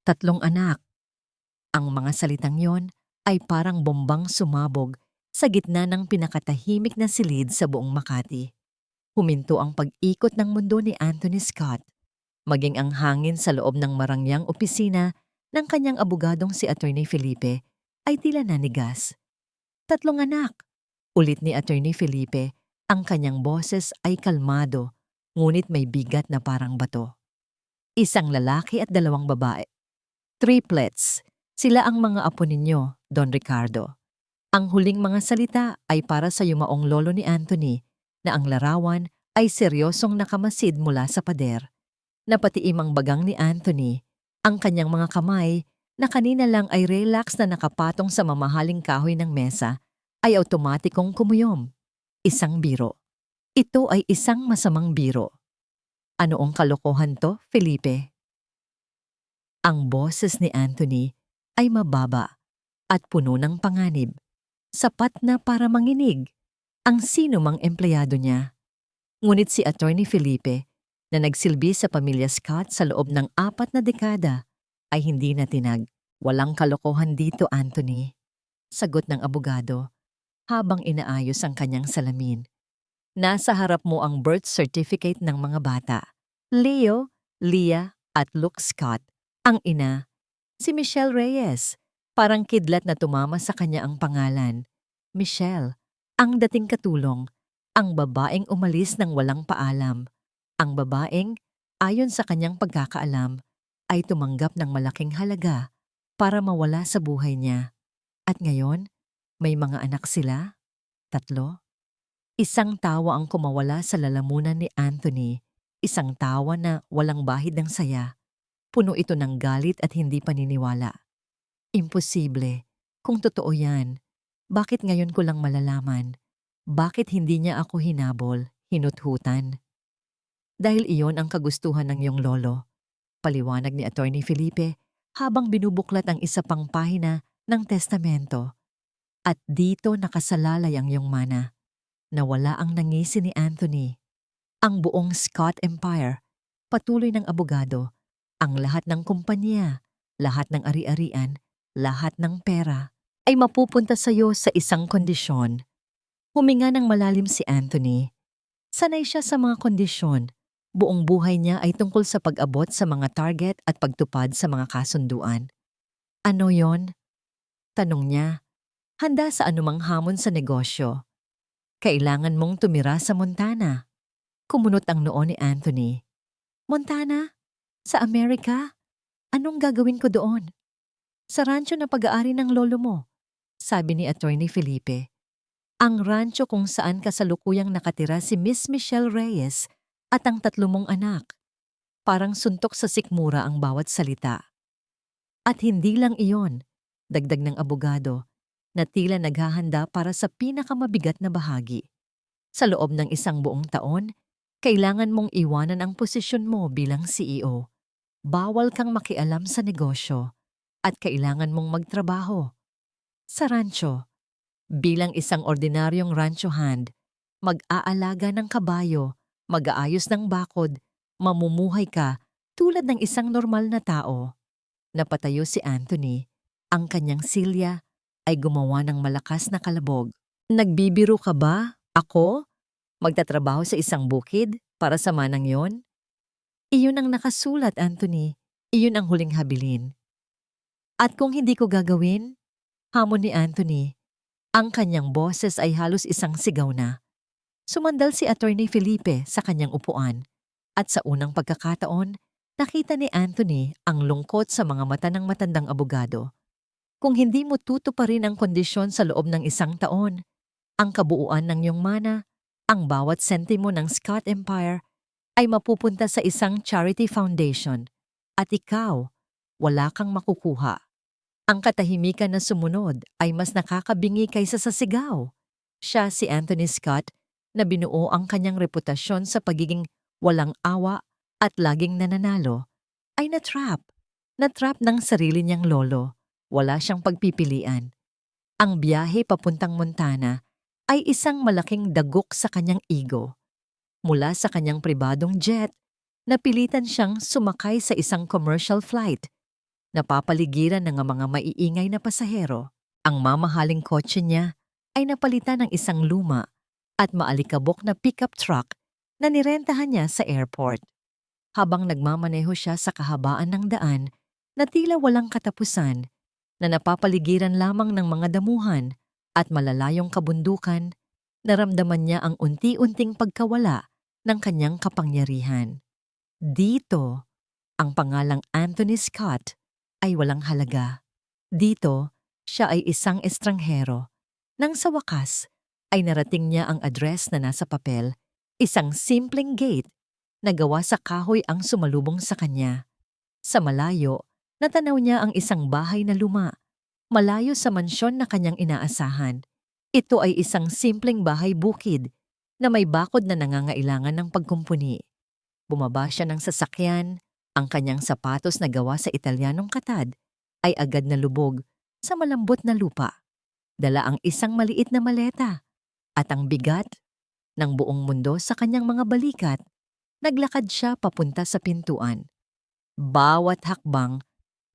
Tatlong anak. Ang mga salitang yon ay parang bombang sumabog sa gitna ng pinakatahimik na silid sa buong Makati. Huminto ang pag-ikot ng mundo ni Anthony Scott, maging ang hangin sa loob ng marangyang opisina ng kanyang abogadong si Attorney Felipe ay tila nanigas. Tatlong anak. Ulit ni Attorney Felipe, ang kanyang boses ay kalmado, ngunit may bigat na parang bato. Isang lalaki at dalawang babae. Triplets. Sila ang mga apo ninyo, Don Ricardo. Ang huling mga salita ay para sa yumaong lolo ni Anthony na ang larawan ay seryosong nakamasid mula sa pader. Na pati imang bagang ni Anthony, ang kanyang mga kamay na kanina lang ay relax na nakapatong sa mamahaling kahoy ng mesa ay automatikong kumuyom. Isang biro. Ito ay isang masamang biro. Ano ang kalokohan to, Felipe? Ang boses ni Anthony ay mababa at puno ng panganib, sapat na para manginig ang sino mang empleyado niya. Ngunit si Attorney Felipe, na nagsilbi sa pamilya Scott sa loob ng 4 na dekada, ay hindi natinag. Walang kalokohan dito, Anthony. Sagot ng abogado habang inaayos ang kanyang salamin. Nasa harap mo ang birth certificate ng mga bata. Leo, Leah at Luke Scott. Ang ina, si Michelle Reyes. Parang kidlat na tumama sa kanya ang pangalan. Michelle, ang dating katulong, ang babaeng umalis ng walang paalam. Ang babaeng, ayon sa kanyang pagkakaalam, ay tumanggap ng malaking halaga para mawala sa buhay niya. At ngayon, may mga anak sila? 3? Isang tawa ang kumawala sa lalamunan ni Anthony. Isang tawa na walang bahid ng saya. Puno ito ng galit at hindi paniniwala. Imposible. Kung totoo yan, bakit ngayon ko lang malalaman? Bakit hindi niya ako hinabol, hinuthutan? Dahil iyon ang kagustuhan ng iyong lolo, paliwanag ni Attorney Felipe habang binubuklat ang isa pang pahina ng testamento. At dito nakasalalay ang iyong mana. Nawala ang nangisi ni Anthony. Ang buong Scott Empire, patuloy ng abogado, ang lahat ng kumpanya, lahat ng ari-arian, lahat ng pera, ay mapupunta sa iyo sa isang kondisyon. Huminga ng malalim si Anthony. Sanay siya sa mga kondisyon. Buong buhay niya ay tungkol sa pag-abot sa mga target at pagtupad sa mga kasunduan. Ano yon? Tanong niya. Handa sa anumang hamon sa negosyo. Kailangan mong tumira sa Montana. Kumunot ang noo ni Anthony. Montana? Sa Amerika? Anong gagawin ko doon? Sa rancho na pag-aari ng lolo mo, sabi ni Attorney Felipe. Ang rancho kung saan kasalukuyang nakatira si Miss Michelle Reyes at ang 3 mong anak. Parang suntok sa sikmura ang bawat salita. At hindi lang iyon, dagdag ng abogado, na tila naghahanda para sa pinakamabigat na bahagi. Sa loob ng isang buong taon, kailangan mong iwanan ang posisyon mo bilang CEO. Bawal kang makialam sa negosyo at kailangan mong magtrabaho. Sa rancho, bilang isang ordinaryong rancho hand, mag-aalaga ng kabayo, mag-aayos ng bakod, mamumuhay ka tulad ng isang normal na tao. Napatayo si Anthony, ang kanyang silya ay gumawa ng malakas na kalabog. Nagbibiro ka ba? Ako? Magtatrabaho sa isang bukid para sa manang yon? Iyon ang nakasulat, Anthony. Iyon ang huling habilin. At kung hindi ko gagawin? Hamon ni Anthony. Ang kanyang boses ay halos isang sigaw na. Sumandal si Attorney Felipe sa kanyang upuan. At sa unang pagkakataon, nakita ni Anthony ang lungkot sa mga mata ng matandang abogado. Kung hindi mo tutuparin ang kondisyon sa loob ng 1 taon, ang kabuuan ng iyong mana, ang bawat sentimo ng Scott Empire, ay mapupunta sa isang charity foundation. At ikaw, wala kang makukuha. Ang katahimikan na sumunod ay mas nakakabingi kaysa sa sigaw. Siya si Anthony Scott na binuo ang kanyang reputasyon sa pagiging walang awa at laging nananalo, ay natrap. Natrap ng sarili niyang lolo. Wala siyang pagpipilian. Ang biyahe papuntang Montana ay isang malaking dagok sa kanyang ego. Mula sa kanyang pribadong jet, napilitan siyang sumakay sa isang commercial flight. napapaligiran ng mga maiingay na pasahero. Ang mamahaling kotse niya ay napalitan ng isang luma at maalikabok na pickup truck na nirentahan niya sa airport. Habang nagmamaneho siya sa kahabaan ng daan na tila walang katapusan, na napapaligiran lamang ng mga damuhan at malalayong kabundukan, naramdaman niya ang unti-unting pagkawala ng kanyang kapangyarihan. Dito, ang pangalang Anthony Scott ay walang halaga. Dito, siya ay isang estranghero. Nang sa wakas, ay narating niya ang address na nasa papel, isang simpleng gate na gawa sa kahoy ang sumalubong sa kanya. Sa malayo, natanaw niya ang isang bahay na luma, malayo sa mansyon na kanyang inaasahan. Ito ay isang simpleng bahay bukid na may bakod na nangangailangan ng pagkumpuni. Bumaba siya ng sasakyan, ang kanyang sapatos na gawa sa Italianong katad ay agad na lubog sa malambot na lupa. Dala ang isang maliit na maleta at ang bigat ng buong mundo sa kanyang mga balikat. Naglakad siya papunta sa pintuan. Bawat hakbang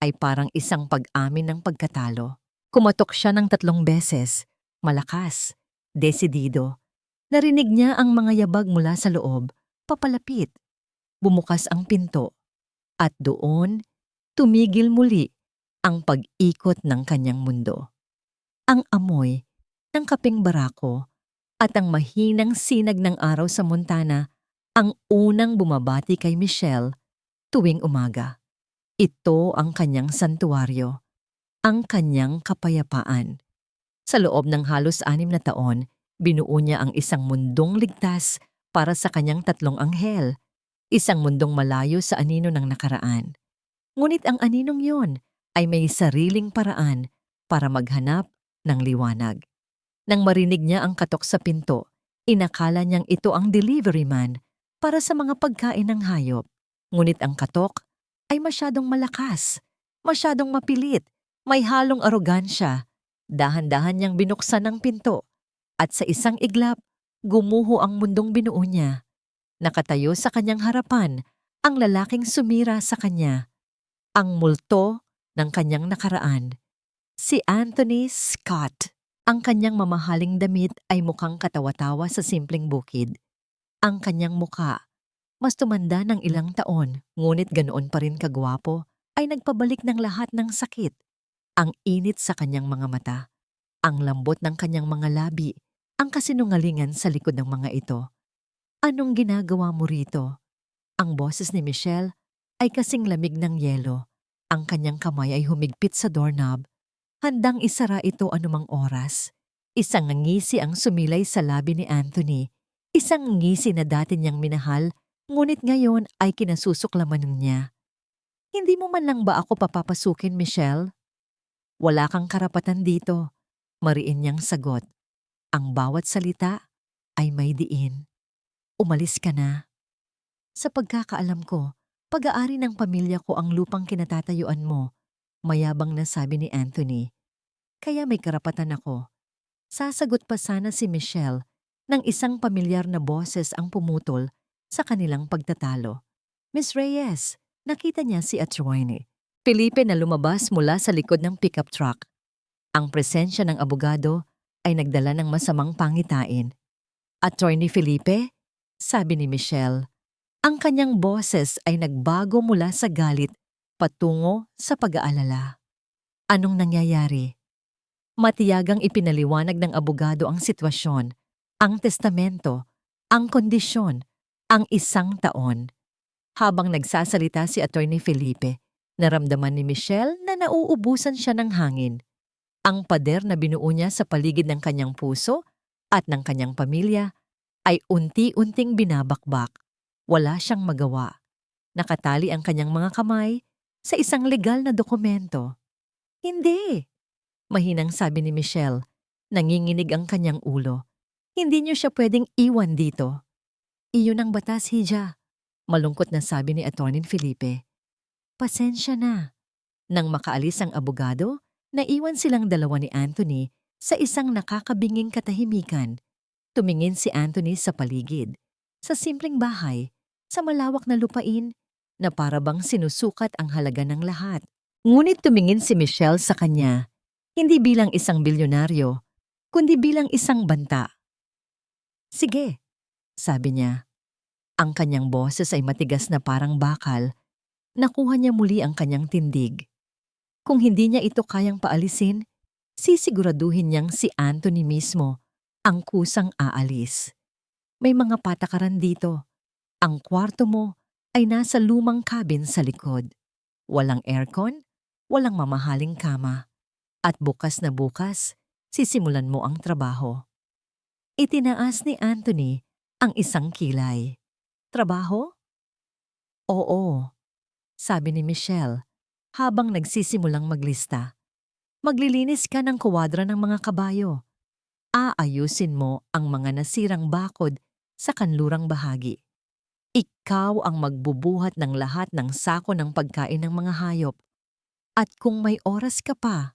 ay parang isang pag-amin ng pagkatalo. Kumatok siya ng 3 beses, malakas, desidido. Narinig niya ang mga yabag mula sa loob, papalapit. Bumukas ang pinto. At doon, tumigil muli ang pag-ikot ng kanyang mundo. Ang amoy ng kapeng barako at ang mahinang sinag ng araw sa Montana ang unang bumabati kay Michelle tuwing umaga. Ito ang kanyang santuwaryo, ang kanyang kapayapaan. Sa loob ng halos 6 na taon, binuo niya ang isang mundong ligtas para sa kanyang 3 anghel, isang mundong malayo sa anino ng nakaraan. Ngunit ang aninong yon ay may sariling paraan para maghanap ng liwanag. Nang marinig niya ang katok sa pinto, inakala niyang ito ang delivery man para sa mga pagkain ng hayop. Ngunit ang katok ay masyadong malakas, masyadong mapilit, may halong arogansya. Dahan-dahan niyang binuksan ang pinto at sa isang iglap, gumuho ang mundong binuo niya. Nakatayo sa kanyang harapan ang lalaking sumira sa kanya, ang multo ng kanyang nakaraan, si Anthony Scott. Ang kanyang mamahaling damit ay mukhang katawa-tawa sa simpleng bukid. Ang kanyang muka, mas tumanda ng ilang taon, ngunit ganoon pa rin kagwapo, ay nagpabalik ng lahat ng sakit. Ang init sa kanyang mga mata, ang lambot ng kanyang mga labi, ang kasinungalingan sa likod ng mga ito. Anong ginagawa mo rito? Ang boses ni Michelle ay kasing lamig ng yelo. Ang kanyang kamay ay humigpit sa doorknob. Handang isara ito anumang oras. Isang ngisi ang sumilay sa labi ni Anthony. Isang ngisi na dati niyang minahal, ngunit ngayon ay kinasusuklaman niya. Hindi mo man lang ba ako papapasukin, Michelle? Wala kang karapatan dito, mariin niyang sagot. Ang bawat salita ay may diin. Umalis ka na. Sa pagkakaalam ko, pag-aari ng pamilya ko ang lupang kinatatayuan mo, mayabang na sabi ni Anthony. Kaya may karapatan ako. Sasagot pa sana si Michelle nang isang pamilyar na boses ang pumutol sa kanilang pagtatalo. Miss Reyes, nakita niya si Attorney Felipe na lumabas mula sa likod ng pickup truck. Ang presensya ng abogado ay nagdala ng masamang pangitain. Attorney Felipe? Sabi ni Michelle. Ang kanyang boses ay nagbago mula sa galit patungo sa pag-aalala. Anong nangyayari? Matiyagang ipinaliwanag ng abogado ang sitwasyon, ang testamento, ang kondisyon, ang 1 taon. Habang nagsasalita si Attorney Felipe, naramdaman ni Michelle na nauubusan siya ng hangin. Ang pader na binuo niya sa paligid ng kanyang puso at ng kanyang pamilya ay unti-unting binabakbak. Wala siyang magawa. Nakatali ang kanyang mga kamay sa isang legal na dokumento. Hindi! Mahinang sabi ni Michelle. Nanginginig ang kanyang ulo. Hindi niyo siya pwedeng iwan dito. Iyon ang batas, Hija. Malungkot na sabi ni Attorney Felipe. Pasensya na. Nang makaalis ang abogado, naiwan silang dalawa ni Anthony sa isang nakakabinging katahimikan. Tumingin si Anthony sa paligid, sa simpleng bahay, sa malawak na lupain na parabang sinusukat ang halaga ng lahat. Ngunit tumingin si Michelle sa kanya, hindi bilang isang bilyonaryo, kundi bilang isang banta. Sige, sabi niya. Ang kanyang boses ay matigas na parang bakal. Nakuha niya muli ang kanyang tindig. Kung hindi niya ito kayang paalisin, sisiguraduhin niyang si Anthony mismo ang kusang aalis. May mga patakaran dito. Ang kwarto mo ay nasa lumang cabin sa likod. Walang aircon, walang mamahaling kama. At bukas na bukas, sisimulan mo ang trabaho. Itinaas ni Anthony ang isang kilay. Trabaho? Oo, sabi ni Michelle habang nagsisimulang maglista. Maglilinis ka ng kuwadra ng mga kabayo. Aayusin mo ang mga nasirang bakod sa kanlurang bahagi. Ikaw ang magbubuhat ng lahat ng sako ng pagkain ng mga hayop. At kung may oras ka pa,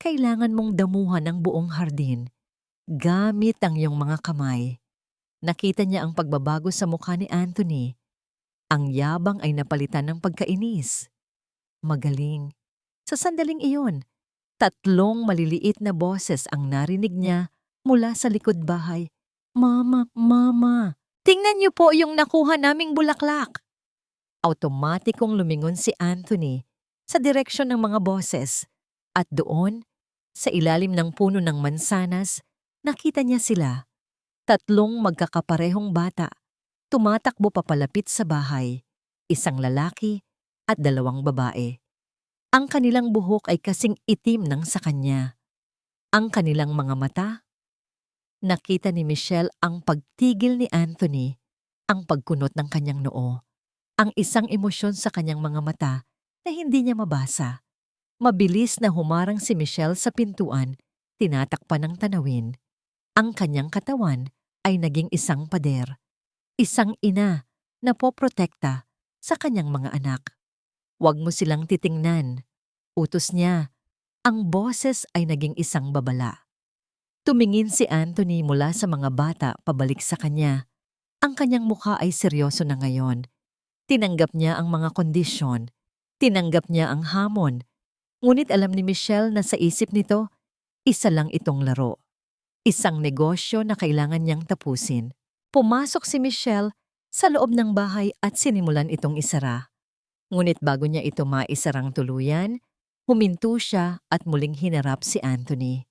kailangan mong damuhan ang buong hardin gamit ang iyong mga kamay. Nakita niya ang pagbabago sa mukha ni Anthony. Ang yabang ay napalitan ng pagkainis. Magaling. Sa sandaling iyon, 3 maliliit na boses ang narinig niya mula sa likod bahay. Mama, Mama, tingnan niyo po yung nakuha naming bulaklak. Automatikong lumingon si Anthony sa direksyon ng mga boses at doon, sa ilalim ng puno ng mansanas, nakita niya sila. 3 magkakaparehong bata, tumatakbo papalapit sa bahay, 1 lalaki at 2 babae. Ang kanilang buhok ay kasing itim ng sa kanya. Ang kanilang mga mata. Nakita ni Michelle ang pagtigil ni Anthony, ang pagkunot ng kanyang noo, ang isang emosyon sa kanyang mga mata na hindi niya mabasa. Mabilis na humarang si Michelle sa pintuan, tinatakpan ng tanawin. Ang kanyang katawan ay naging isang pader, isang ina na poprotekta sa kanyang mga anak. Huwag mo silang titingnan. Utos niya. Ang boses ay naging isang babala. Tumingin si Anthony mula sa mga bata pabalik sa kanya. Ang kanyang mukha ay seryoso na ngayon. Tinanggap niya ang mga kondisyon. Tinanggap niya ang hamon. Ngunit alam ni Michelle na sa isip nito, isa lang itong laro. Isang negosyo na kailangan niyang tapusin. Pumasok si Michelle sa loob ng bahay at sinimulan itong isara. Ngunit bago niya ito maisarang tuluyan, huminto siya at muling hinarap si Anthony.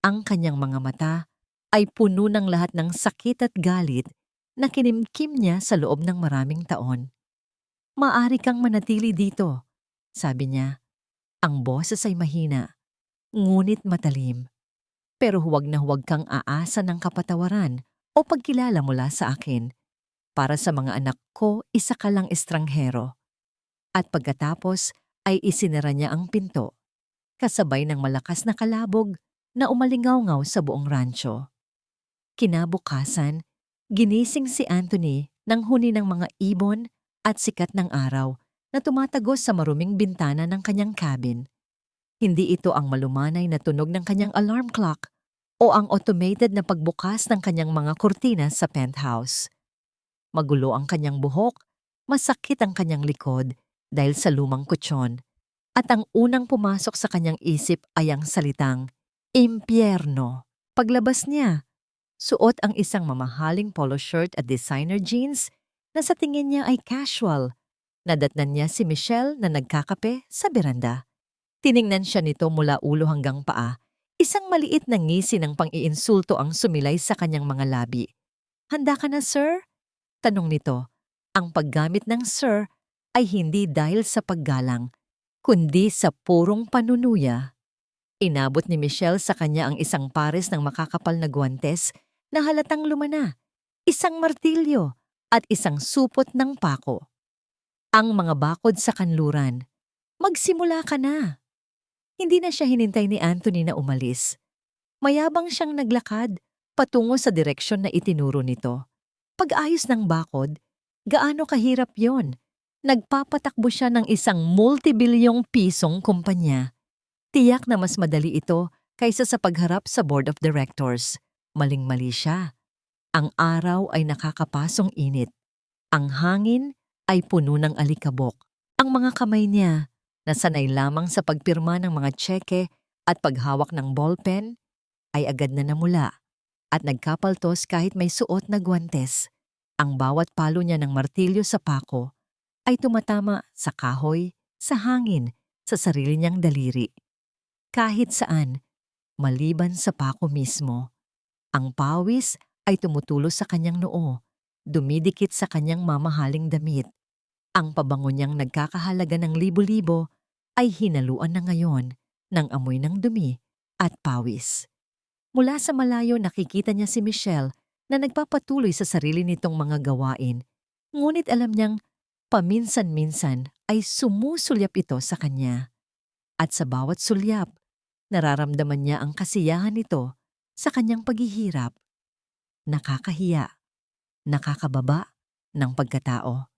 Ang kanyang mga mata ay puno ng lahat ng sakit at galit na kinimkim niya sa loob ng maraming taon. Maari kang manatili dito, sabi niya. Ang boses ay mahina, ngunit matalim. Pero huwag na huwag kang aasa ng kapatawaran o pagkilala mula sa akin. Para sa mga anak ko, isa ka lang estranghero. At pagkatapos ay isinara niya ang pinto, kasabay ng malakas na kalabog na umalingaw-ngaw sa buong rancho. Kinabukasan, ginising si Anthony nang huni ng mga ibon at sikat ng araw na tumatagos sa maruming bintana ng kanyang cabin. Hindi ito ang malumanay na tunog ng kanyang alarm clock o ang automated na pagbukas ng kanyang mga kurtina sa penthouse. Magulo ang kanyang buhok, masakit ang kanyang likod dahil sa lumang kutsyon, at ang unang pumasok sa kanyang isip ay ang salitang, impyerno. Paglabas niya, suot ang isang mamahaling polo shirt at designer jeans na sa tingin niya ay casual. Nadatnan niya si Michelle na nagkakape sa beranda. Tiningnan siya nito mula ulo hanggang paa. Isang maliit na ngisi ng pang-iinsulto ang sumilay sa kanyang mga labi. Handa ka na, sir? Tanong nito. Ang paggamit ng sir ay hindi dahil sa paggalang, kundi sa purong panunuya. Inabot ni Michelle sa kanya ang isang pares ng makakapal na guwantes na halatang lumana, isang martilyo at isang supot ng pako. Ang mga bakod sa kanluran. Magsimula ka na. Hindi na siya hinintay ni Anthony na umalis. Mayabang siyang naglakad patungo sa direksyon na itinuro nito. Pag-ayos ng bakod, gaano kahirap yon? Nagpapatakbo siya ng isang multibilyong pisong kumpanya. Tiyak na mas madali ito kaysa sa pagharap sa board of directors. Maling-mali siya. Ang araw ay nakakapasong init. Ang hangin ay puno ng alikabok. Ang mga kamay niya Nasanay lamang sa pagpirma ng mga tseke at paghawak ng ballpen, ay agad na namula at nagkapaltos kahit may suot na guwantes. Ang bawat palo niya ng martilyo sa pako ay tumatama sa kahoy, sa hangin, sa sarili niyang daliri. Kahit saan, maliban sa pako mismo, ang pawis ay tumutulo sa kanyang noo, dumidikit sa kanyang mamahaling damit. Ang pabango niyang nagkakahalaga ng libo-libo ay hinaluan na ngayon ng amoy ng dumi at pawis. Mula sa malayo nakikita niya si Michelle na nagpapatuloy sa sarili nitong mga gawain, ngunit alam niyang paminsan-minsan ay sumusulyap ito sa kanya. At sa bawat sulyap, nararamdaman niya ang kasiyahan nito sa kanyang paghihirap. Nakakahiya, nakakababa ng pagkatao.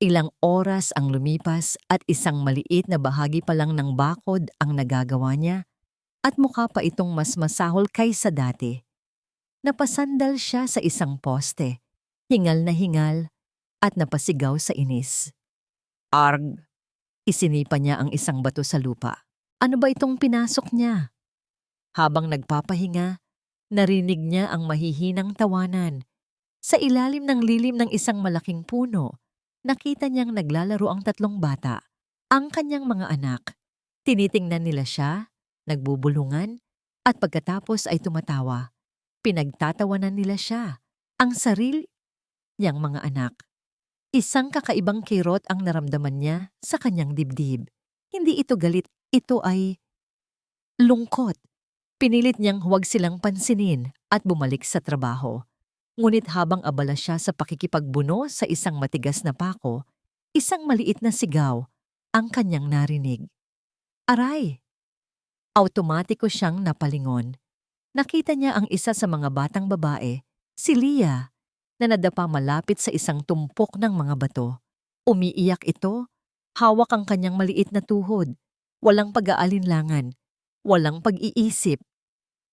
Ilang oras ang lumipas at isang maliit na bahagi pa lang ng bakod ang nagagawa niya at mukha pa itong mas masahol kaysa dati. Napasandal siya sa isang poste, hingal na hingal at napasigaw sa inis. Arg! Isinipa niya ang isang bato sa lupa. Ano ba itong pinasok niya? Habang nagpapahinga, narinig niya ang mahihinang tawanan. Sa ilalim ng lilim ng isang malaking puno, nakita niyang naglalaro ang tatlong bata, ang kanyang mga anak. Tinitingnan nila siya, nagbubulungan, at pagkatapos ay tumatawa. Pinagtatawanan nila siya, ang sarili niyang mga anak. Isang kakaibang kirot ang naramdaman niya sa kanyang dibdib. Hindi ito galit, ito ay lungkot. Pinilit niyang huwag silang pansinin at bumalik sa trabaho. Ngunit habang abala siya sa pakikipagbuno sa isang matigas na pako, isang maliit na sigaw ang kanyang narinig. Aray! Automatiko siyang napalingon. Nakita niya ang isa sa mga batang babae, si Leah, na nadapa malapit sa isang tumpok ng mga bato. Umiiyak ito, hawak ang kanyang maliit na tuhod, walang pag-aalinlangan, walang pag-iisip.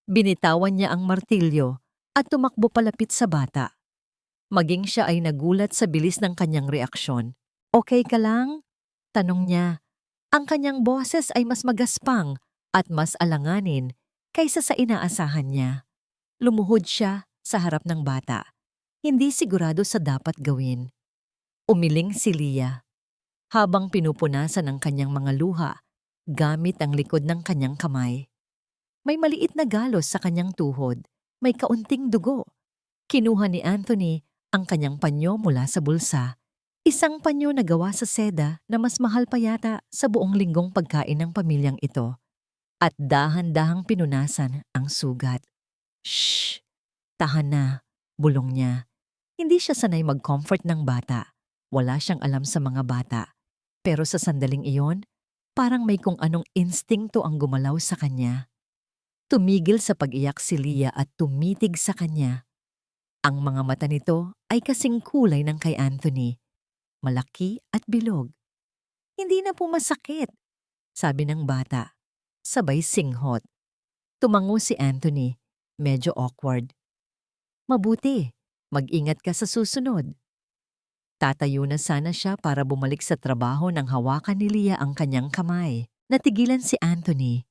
Binitawan niya ang martilyo at tumakbo palapit sa bata. Maging siya ay nagulat sa bilis ng kanyang reaksyon. Okay ka lang? Tanong niya. Ang kanyang boses ay mas magaspang at mas alanganin kaysa sa inaasahan niya. Lumuhod siya sa harap ng bata. Hindi sigurado sa dapat gawin. Umiling si Leah habang pinupunasan ang kanyang mga luha gamit ang likod ng kanyang kamay. May maliit na galos sa kanyang tuhod, may kaunting dugo. Kinuha ni Anthony ang kanyang panyo mula sa bulsa. Isang panyo na gawa sa seda na mas mahal pa yata sa buong linggong pagkain ng pamilyang ito. At dahan-dahang pinunasan ang sugat. Shh! Tahan na, bulong niya. Hindi siya sanay mag-comfort ng bata. Wala siyang alam sa mga bata. Pero sa sandaling iyon, parang may kung anong instingto ang gumalaw sa kanya. Tumigil sa pag-iyak si Leah at tumitig sa kanya. Ang mga mata nito ay kasing kulay ng kay Anthony. Malaki at bilog. Hindi na po masakit, sabi ng bata. Sabay singhot. Tumango si Anthony, medyo awkward. Mabuti, mag-ingat ka sa susunod. Tatayo na sana siya para bumalik sa trabaho nang hawakan ni Leah ang kanyang kamay. Natigilan si Anthony.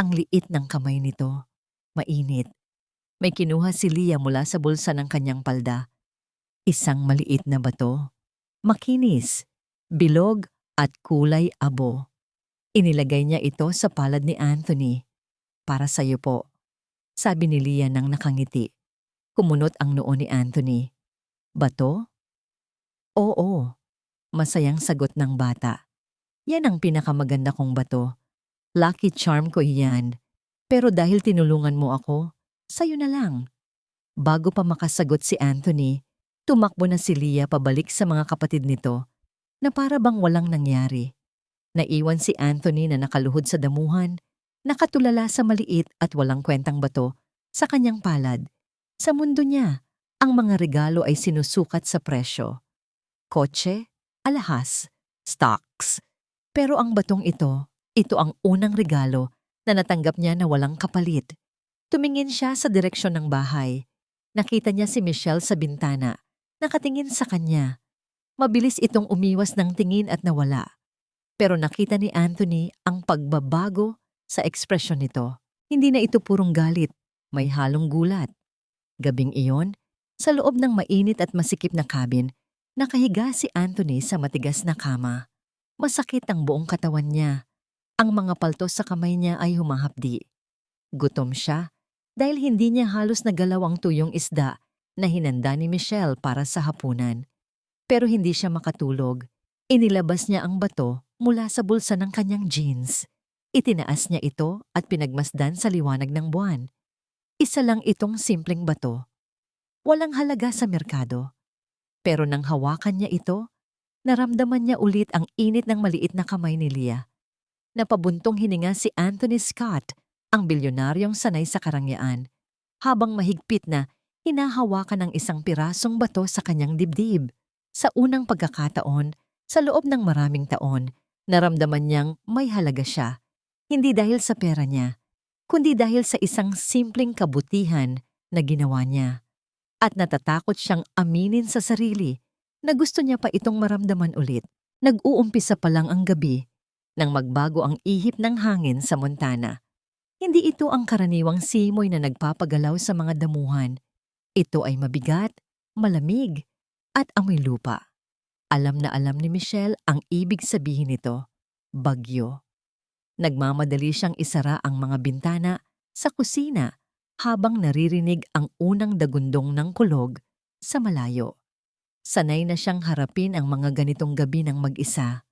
Ang liit ng kamay nito. Mainit. May kinuha si Leah mula sa bulsa ng kanyang palda. Isang maliit na bato. Makinis, bilog at kulay abo. Inilagay niya ito sa palad ni Anthony. Para sa'yo po, sabi ni Leah nang nakangiti. Kumunot ang noo ni Anthony. Bato? Oo, masayang sagot ng bata. Yan ang pinakamaganda kong bato. Lucky charm ko iyan. Pero dahil tinulungan mo ako, sa'yo na lang. Bago pa makasagot si Anthony, tumakbo na si Leah pabalik sa mga kapatid nito na para bang walang nangyari. Naiwan si Anthony na nakaluhod sa damuhan, nakatulala sa maliit at walang kwentang bato sa kanyang palad. Sa mundo niya, ang mga regalo ay sinusukat sa presyo. Kotse, alahas, stocks. Pero ang batong ito ang unang regalo na natanggap niya na walang kapalit. Tumingin siya sa direksyon ng bahay. Nakita niya si Michelle sa bintana, nakatingin sa kanya. Mabilis itong umiwas ng tingin at nawala. Pero nakita ni Anthony ang pagbabago sa ekspresyon nito. Hindi na ito purong galit, may halong gulat. Gabing iyon, sa loob ng mainit at masikip na cabin, nakahiga si Anthony sa matigas na kama. Masakit ang buong katawan niya. Ang mga paltos sa kamay niya ay humahapdi. Gutom siya dahil hindi niya halos nagalaw ang tuyong isda na hinanda ni Michelle para sa hapunan. Pero hindi siya makatulog. Inilabas niya ang bato mula sa bulsa ng kanyang jeans. Itinaas niya ito at pinagmasdan sa liwanag ng buwan. Isa lang itong simpleng bato. Walang halaga sa merkado. Pero nang hawakan niya ito, naramdaman niya ulit ang init ng maliit na kamay ni Leah. Napabuntong hininga si Anthony Scott, ang bilyonaryong sanay sa karangyaan, habang mahigpit na hinahawakan ng isang pirasong bato sa kanyang dibdib. Sa unang pagkakataon, sa loob ng maraming taon, naramdaman niyang may halaga siya. Hindi dahil sa pera niya, kundi dahil sa isang simpleng kabutihan na ginawa niya. At natatakot siyang aminin sa sarili na gusto niya pa itong maramdaman ulit. Nag-uumpisa pa lang ang gabi nang magbago ang ihip ng hangin sa Montana. Hindi ito ang karaniwang simoy na nagpapagalaw sa mga damuhan. Ito ay mabigat, malamig, at amoy lupa. Alam na alam ni Michelle ang ibig sabihin nito, bagyo. Nagmamadali siyang isara ang mga bintana sa kusina habang naririnig ang unang dagundong ng kulog sa malayo. Sanay na siyang harapin ang mga ganitong gabi ng mag-isa.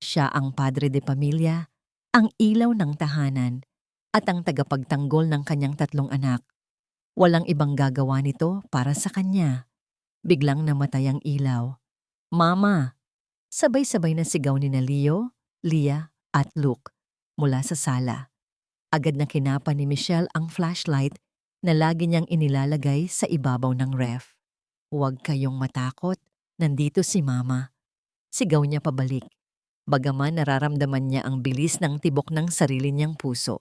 Siya ang padre de pamilya, ang ilaw ng tahanan, at ang tagapagtanggol ng kanyang 3 anak. Walang ibang gagawa nito para sa kanya. Biglang namatay ang ilaw. "Mama!" Sabay-sabay na sigaw ni Leo, Leah, at Luke mula sa sala. Agad na kinapa ni Michelle ang flashlight na lagi niyang inilalagay sa ibabaw ng ref. "Huwag kayong matakot, nandito si Mama." Sigaw niya pabalik. Bagaman nararamdaman niya ang bilis ng tibok ng sarili niyang puso.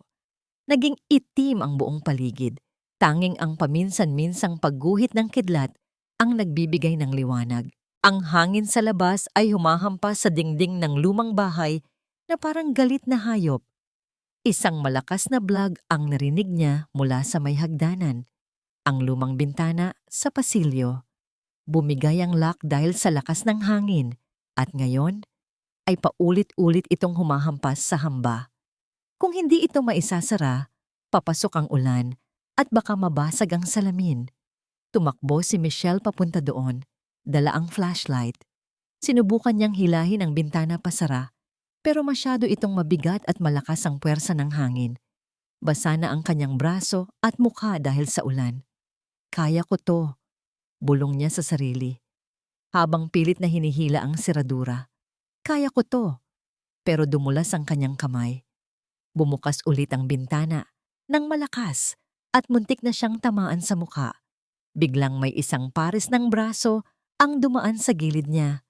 Naging itim ang buong paligid. Tanging ang paminsan-minsang pagguhit ng kidlat ang nagbibigay ng liwanag. Ang hangin sa labas ay humahampas sa dingding ng lumang bahay na parang galit na hayop. Isang malakas na blag ang narinig niya mula sa may hagdanan. Ang lumang bintana sa pasilyo. Bumigay ang lock dahil sa lakas ng hangin at ngayon ay paulit-ulit itong humahampas sa hamba. Kung hindi ito maisasara, papasok ang ulan at baka mabasag ang salamin. Tumakbo si Michelle papunta doon, dala ang flashlight. Sinubukan niyang hilahin ang bintana pasara, pero masyado itong mabigat at malakas ang puwersa ng hangin. Basa na ang kanyang braso at mukha dahil sa ulan. "Kaya ko to," bulong niya sa sarili, habang pilit na hinihila ang seradura. "Kaya ko to." Pero dumulas ang kanyang kamay. Bumukas ulit ang bintana ng malakas at muntik na siyang tamaan sa mukha. Biglang may isang pares ng braso ang dumaan sa gilid niya.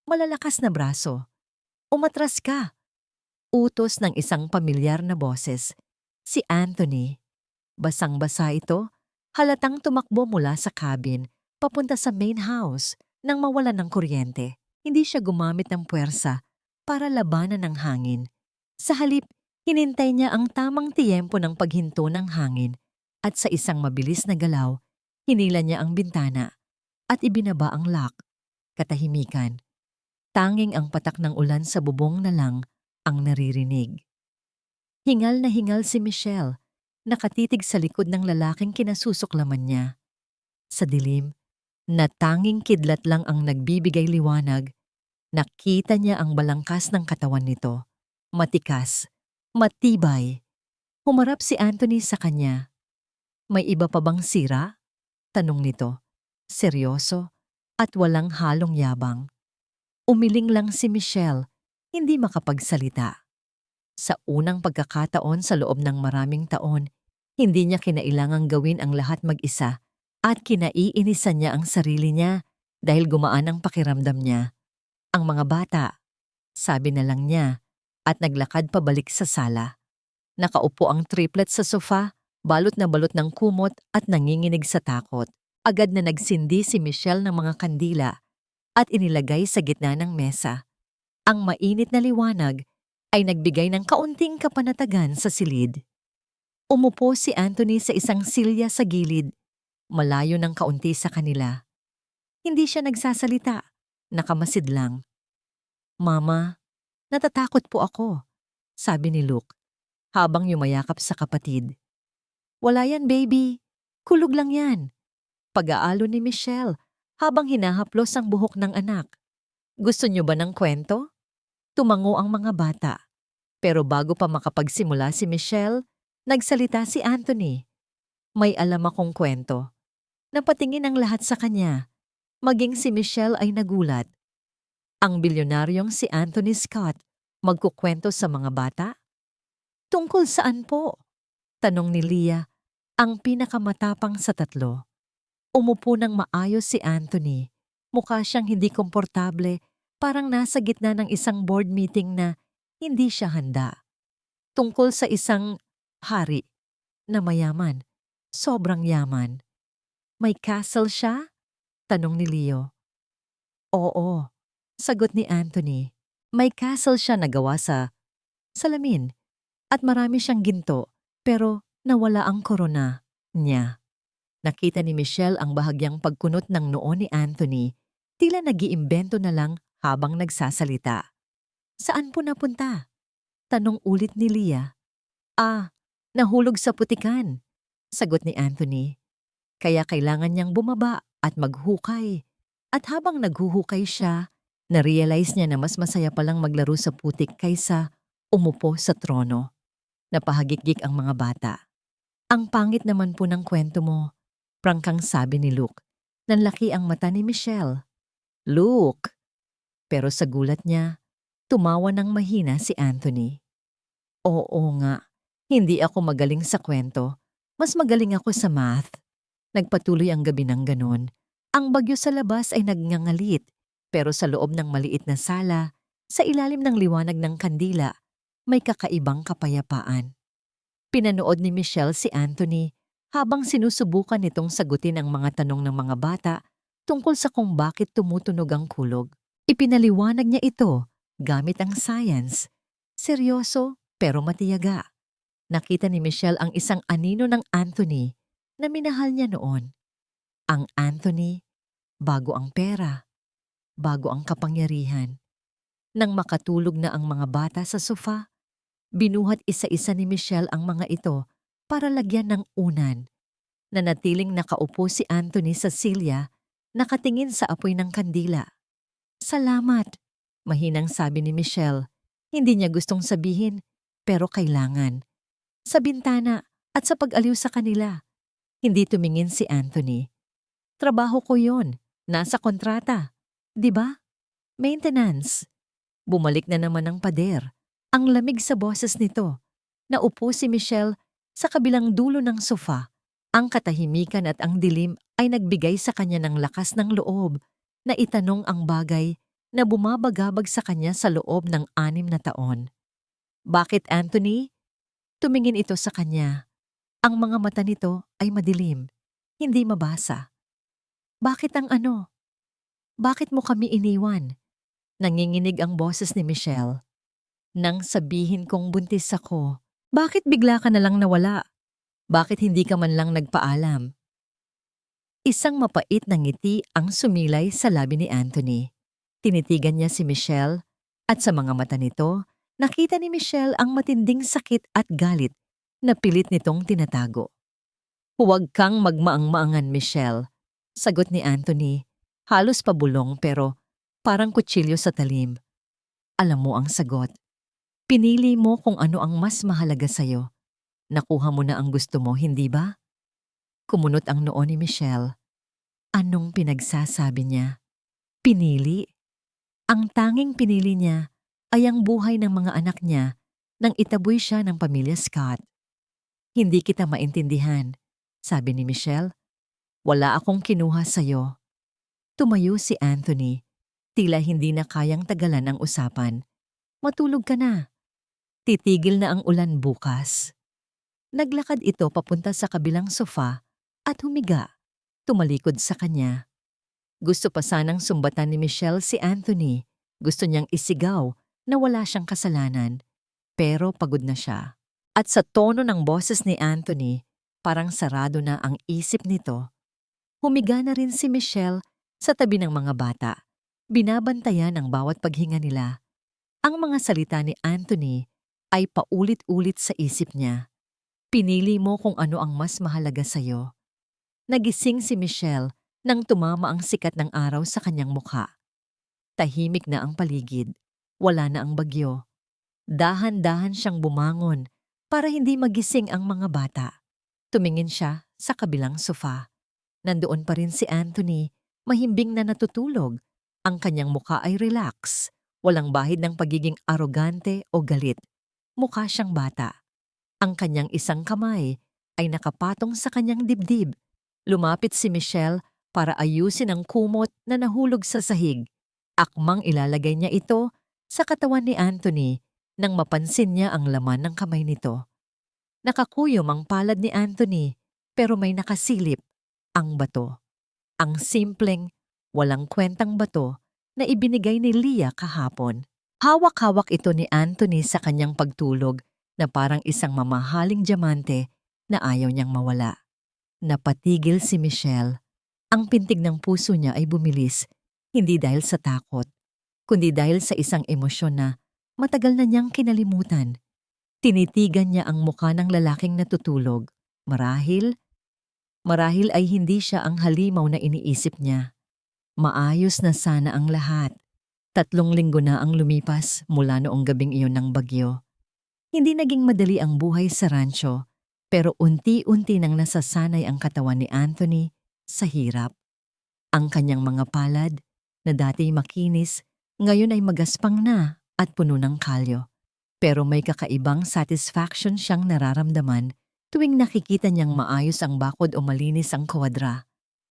Malalakas na braso. "Umatras ka!" Utos ng isang pamilyar na boses. Si Anthony. Basang-basa ito, halatang tumakbo mula sa cabin papunta sa main house nang mawalan ng kuryente. Hindi siya gumamit ng puwersa para labanan ng hangin. Sa halip, hinintay niya ang tamang tiyempo ng paghinto ng hangin at sa isang mabilis na galaw, hinila niya ang bintana at ibinaba ang lock. Katahimikan. Tanging ang patak ng ulan sa bubong na lang ang naririnig. Hingal na hingal si Michelle, nakatitig sa likod ng lalaking kinasusuklaman niya. Sa dilim, na tanging kidlat lang ang nagbibigay liwanag, nakita niya ang balangkas ng katawan nito. Matikas, matibay. Humarap si Anthony sa kanya. "May iba pa bang sira?" tanong nito. Seryoso at walang halong yabang. Umiling lang si Michelle, hindi makapagsalita. Sa unang pagkakataon sa loob ng maraming taon, hindi niya kinailangang gawin ang lahat mag-isa at kinaiinisan niya ang sarili niya dahil gumaan ang pakiramdam niya. "Ang mga bata," sabi na lang niya at naglakad pabalik sa sala. Nakaupo ang triplet sa sofa, balot na balot ng kumot at nanginginig sa takot. Agad na nagsindi si Michelle ng mga kandila at inilagay sa gitna ng mesa. Ang mainit na liwanag ay nagbigay ng kaunting kapanatagan sa silid. Umupo si Anthony sa isang silya sa gilid, malayo ng kaunti sa kanila. Hindi siya nagsasalita, nakamasid lang. "Mama, natatakot po ako," sabi ni Luke, habang yumayakap sa kapatid. "Wala yan, baby. Kulog lang yan." Pag-aalo ni Michelle habang hinahaplos ang buhok ng anak. "Gusto niyo ba ng kwento?" Tumango ang mga bata. Pero bago pa makapagsimula si Michelle, nagsalita si Anthony. "May alam akong kwento." Napatingin ang lahat sa kanya. Maging si Michelle ay nagulat. Ang bilyonaryong si Anthony Scott magkukwento sa mga bata? "Tungkol saan po?" tanong ni Leah, ang pinakamatapang sa tatlo. Umupo ng maayos si Anthony. Mukha siyang hindi komportable, parang nasa gitna ng isang board meeting na hindi siya handa. Tungkol sa isang hari na mayaman, sobrang yaman. "May castle siya?" tanong ni Leo. "Oo," sagot ni Anthony. "May castle siya na gawa sa salamin at marami siyang ginto, pero nawala ang korona niya." Nakita ni Michelle ang bahagyang pagkunot ng noo ni Anthony, tila nag-iimbento na lang habang nagsasalita. "Saan po napunta?" tanong ulit ni Leah. Nahulog sa putikan," sagot ni Anthony. Kaya kailangan niyang bumaba at maghukay. At habang naghuhukay siya, na-realize niya na mas masaya palang maglaro sa putik kaysa umupo sa trono. Napahagikgik ang mga bata. "Ang pangit naman po ng kwento mo," prangkang sabi ni Luke. Nanlaki ang mata ni Michelle. "Luke!" Pero sa gulat niya, tumawa ng mahina si Anthony. "Oo nga, hindi ako magaling sa kwento. Mas magaling ako sa math." Nagpatuloy ang gabi ng ganon. Ang bagyo sa labas ay nagngangalit, pero sa loob ng maliit na sala, sa ilalim ng liwanag ng kandila, may kakaibang kapayapaan. Pinanood ni Michelle si Anthony habang sinusubukan nitong sagutin ang mga tanong ng mga bata tungkol sa kung bakit tumutunog ang kulog. Ipinaliwanag niya ito gamit ang science. Seryoso pero matiyaga. Nakita ni Michelle ang isang anino ng Anthony na minahal niya noon. Ang Anthony, bago ang pera, bago ang kapangyarihan. Nang makatulog na ang mga bata sa sofa, binuhat isa-isa ni Michelle ang mga ito para lagyan ng unan. Nanatiling nakaupo si Anthony sa silya, nakatingin sa apoy ng kandila. "Salamat," mahinang sabi ni Michelle. Hindi niya gustong sabihin, pero kailangan. Sa bintana at sa pag-aliw sa kanila. Hindi tumingin si Anthony. "Trabaho ko yon, nasa kontrata. 'Di ba? Maintenance." Bumalik na naman ang pader. Ang lamig sa boses nito. Naupo si Michelle sa kabilang dulo ng sofa. Ang katahimikan at ang dilim ay nagbigay sa kanya ng lakas ng loob na itanong ang bagay na bumabagabag sa kanya sa loob ng 6 na taon. "Bakit, Anthony?" Tumingin ito sa kanya. Ang mga mata nito ay madilim, hindi mabasa. "Bakit ang ano? Bakit mo kami iniwan?" Nanginginig ang boses ni Michelle. "Nang sabihin kong buntis ako, bakit bigla ka na lang nawala? Bakit hindi ka man lang nagpaalam?" Isang mapait na ngiti ang sumilay sa labi ni Anthony. Tinitigan niya si Michelle at sa mga mata nito, nakita ni Michelle ang matinding sakit at galit na pilit nitong tinatago. "Huwag kang magmaang-maangan, Michelle," sagot ni Anthony. Halos pabulong pero parang kutsilyo sa talim. "Alam mo ang sagot. Pinili mo kung ano ang mas mahalaga sa'yo. Nakuha mo na ang gusto mo, hindi ba?" Kumunot ang noo ni Michelle. Anong pinagsasabi niya? Pinili? Ang tanging pinili niya ay ang buhay ng mga anak niya nang itaboy siya ng pamilya Scott. "Hindi kita maintindihan," sabi ni Michelle. "Wala akong kinuha sa'yo." Tumayo si Anthony. Tila hindi na kayang tagalan ang usapan. "Matulog ka na. Titigil na ang ulan bukas." Naglakad ito papunta sa kabilang sofa at humiga. Tumalikod sa kanya. Gusto pa sanang sumbatan ni Michelle si Anthony. Gusto niyang isigaw na wala siyang kasalanan. pero pagod na siya. At sa tono ng boses ni Anthony, parang sarado na ang isip nito. Humiga na rin si Michelle sa tabi ng mga bata. Binabantayan ang bawat paghinga nila. Ang mga salita ni Anthony ay paulit-ulit sa isip niya. Pinili mo kung ano ang mas mahalaga sa'yo. Nagising si Michelle nang tumama ang sikat ng araw sa kanyang mukha. Tahimik na ang paligid. Wala na ang bagyo. Dahan-dahan siyang bumangon para hindi magising ang mga bata. Tumingin siya sa kabilang sofa. Nandoon pa rin si Anthony, mahimbing na natutulog. Ang kanyang mukha ay relax. Walang bahid ng pagiging arogante o galit. Mukha siyang bata. Ang kanyang isang kamay ay nakapatong sa kanyang dibdib. Lumapit si Michelle para ayusin ang kumot na nahulog sa sahig. Akmang ilalagay niya ito sa katawan ni Anthony nang mapansin niya ang laman ng kamay nito. Nakakuyom ang palad ni Anthony pero may nakasilip, ang bato. Ang simpleng, walang kwentang bato na ibinigay ni Leah kahapon. Hawak-hawak ito ni Anthony sa kanyang pagtulog na parang isang mamahaling diamante na ayaw niyang mawala. Napatigil si Michelle. Ang pintig ng puso niya ay bumilis, hindi dahil sa takot, kundi dahil sa isang emosyon na matagal na niyang kinalimutan. Tinitigan niya ang mukha ng lalaking natutulog. Marahil ay hindi siya ang halimaw na iniisip niya. Maayos na sana ang lahat. 3 linggo na ang lumipas mula noong gabing iyon ng bagyo. Hindi naging madali ang buhay sa rancho, pero unti-unti nang nasasanay ang katawan ni Anthony sa hirap. Ang kanyang mga palad, na dati makinis, ngayon ay magaspang na at puno ng kalyo. Pero may kakaibang satisfaction siyang nararamdaman tuwing nakikita niyang maayos ang bakod o malinis ang kwadra.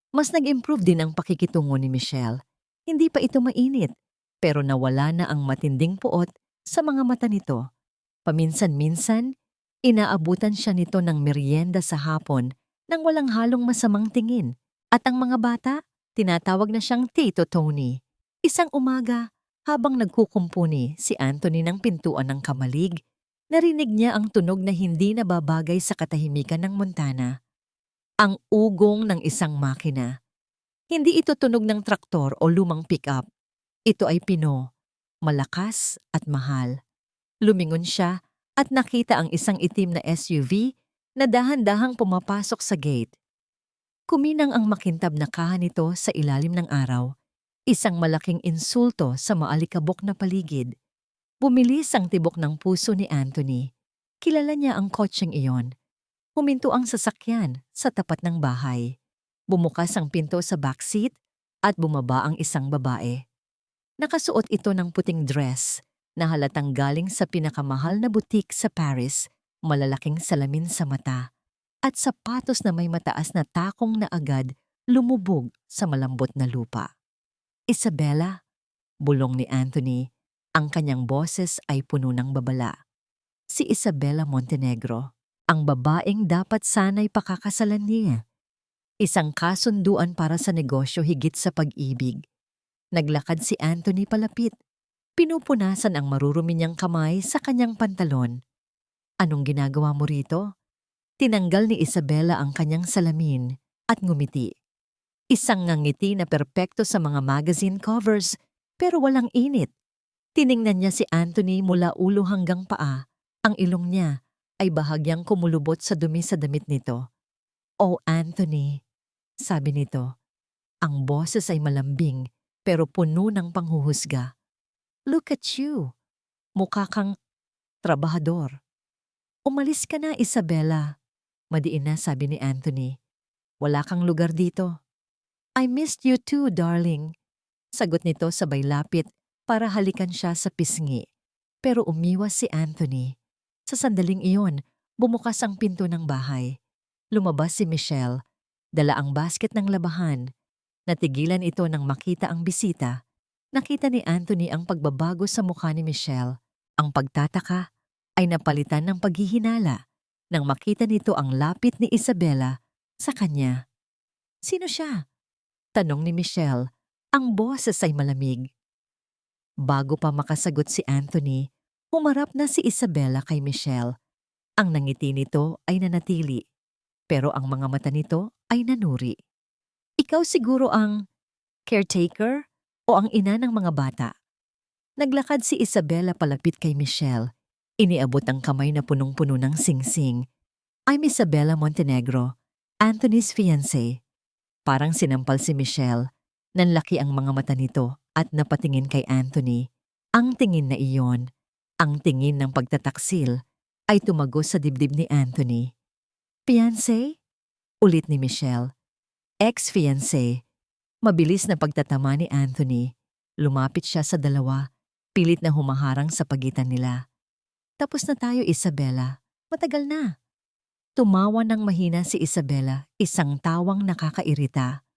Mas nag-improve din ang pakikitungo ni Michelle. Hindi pa ito mainit, pero nawala na ang matinding puot sa mga mata nito. Paminsan-minsan, inaabutan siya nito ng merienda sa hapon nang walang halong masamang tingin. At ang mga bata, tinatawag na siyang Tito Tony. Isang umaga, habang nagkukumpuni si Anthony ng pintuan ng kamalig, narinig niya ang tunog na hindi nababagay sa katahimikan ng Montana. Ang ugong ng isang makina. Hindi ito tunog ng traktor o lumang pick-up. Ito ay pino, malakas at mahal. Lumingon siya at nakita ang isang itim na SUV na dahan-dahang pumapasok sa gate. Kuminang ang makintab na kaha nito sa ilalim ng araw. Isang malaking insulto sa maalikabok na paligid. Bumilis ang tibok ng puso ni Anthony. Kilala niya ang kotseng iyon. Huminto ang sasakyan sa tapat ng bahay. Bumukas ang pinto sa backseat at bumaba ang isang babae. Nakasuot ito ng puting dress na halatang galing sa pinakamahal na butik sa Paris, malalaking salamin sa mata, at sapatos na may mataas na takong na agad lumubog sa malambot na lupa. Isabella, bulong ni Anthony, ang kanyang boses ay puno ng babala. Si Isabella Montenegro, ang babaeng dapat sana'y pakakasalan niya. Isang kasunduan para sa negosyo higit sa pag-ibig. Naglakad si Anthony palapit. Pinupunasan ang marurumi niyang kamay sa kanyang pantalon. Anong ginagawa mo rito? Tinanggal ni Isabella ang kanyang salamin at ngumiti. Isang ngangiti na perpekto sa mga magazine covers pero walang init. Tiningnan niya si Anthony mula ulo hanggang paa. Ang ilong niya ay bahagyang kumulubot sa dumi sa damit nito. "Oh, Anthony," sabi nito. Ang boses ay malambing pero puno ng panghuhusga. "Look at you. Mukha kang trabahador." "Umalis ka na, Isabella," madiin na sabi ni Anthony. "Wala kang lugar dito." "I missed you too, darling," sagot nito sabay lapit para halikan siya sa pisngi. Pero umiwas si Anthony. Sa sandaling iyon, bumukas ang pinto ng bahay. Lumabas si Michelle, dala ang basket ng labahan. Natigilan ito nang makita ang bisita. Nakita ni Anthony ang pagbabago sa mukha ni Michelle. Ang pagtataka ay napalitan ng paghihinala nang makita nito ang lapit ni Isabella sa kanya. "Sino siya?" tanong ni Michelle. Ang boses ay malamig. Bago pa makasagot si Anthony, Humarap na si Isabela kay Michelle. Ang nangiti nito ay nanatili, pero ang mga mata nito ay nanuri. Ikaw siguro ang caretaker o ang ina ng mga bata? Naglakad si Isabela palapit kay Michelle. Iniabot ang kamay na punong-puno ng singsing. I'm Isabela Montenegro, Anthony's fiancé. Parang sinampal si Michelle. Nanlaki ang mga mata nito at napatingin kay Anthony. Ang tingin na iyon, ang tingin ng pagtataksil, ay tumagos sa dibdib ni Anthony. Fiancé? Ulit ni Michelle. Ex-fiancé. Mabilis na pagtatama ni Anthony. Lumapit siya sa dalawa, pilit na humaharang sa pagitan nila. Tapos na tayo, Isabela. Matagal na. Tumawa ng mahina si Isabela, isang tawang nakakairita.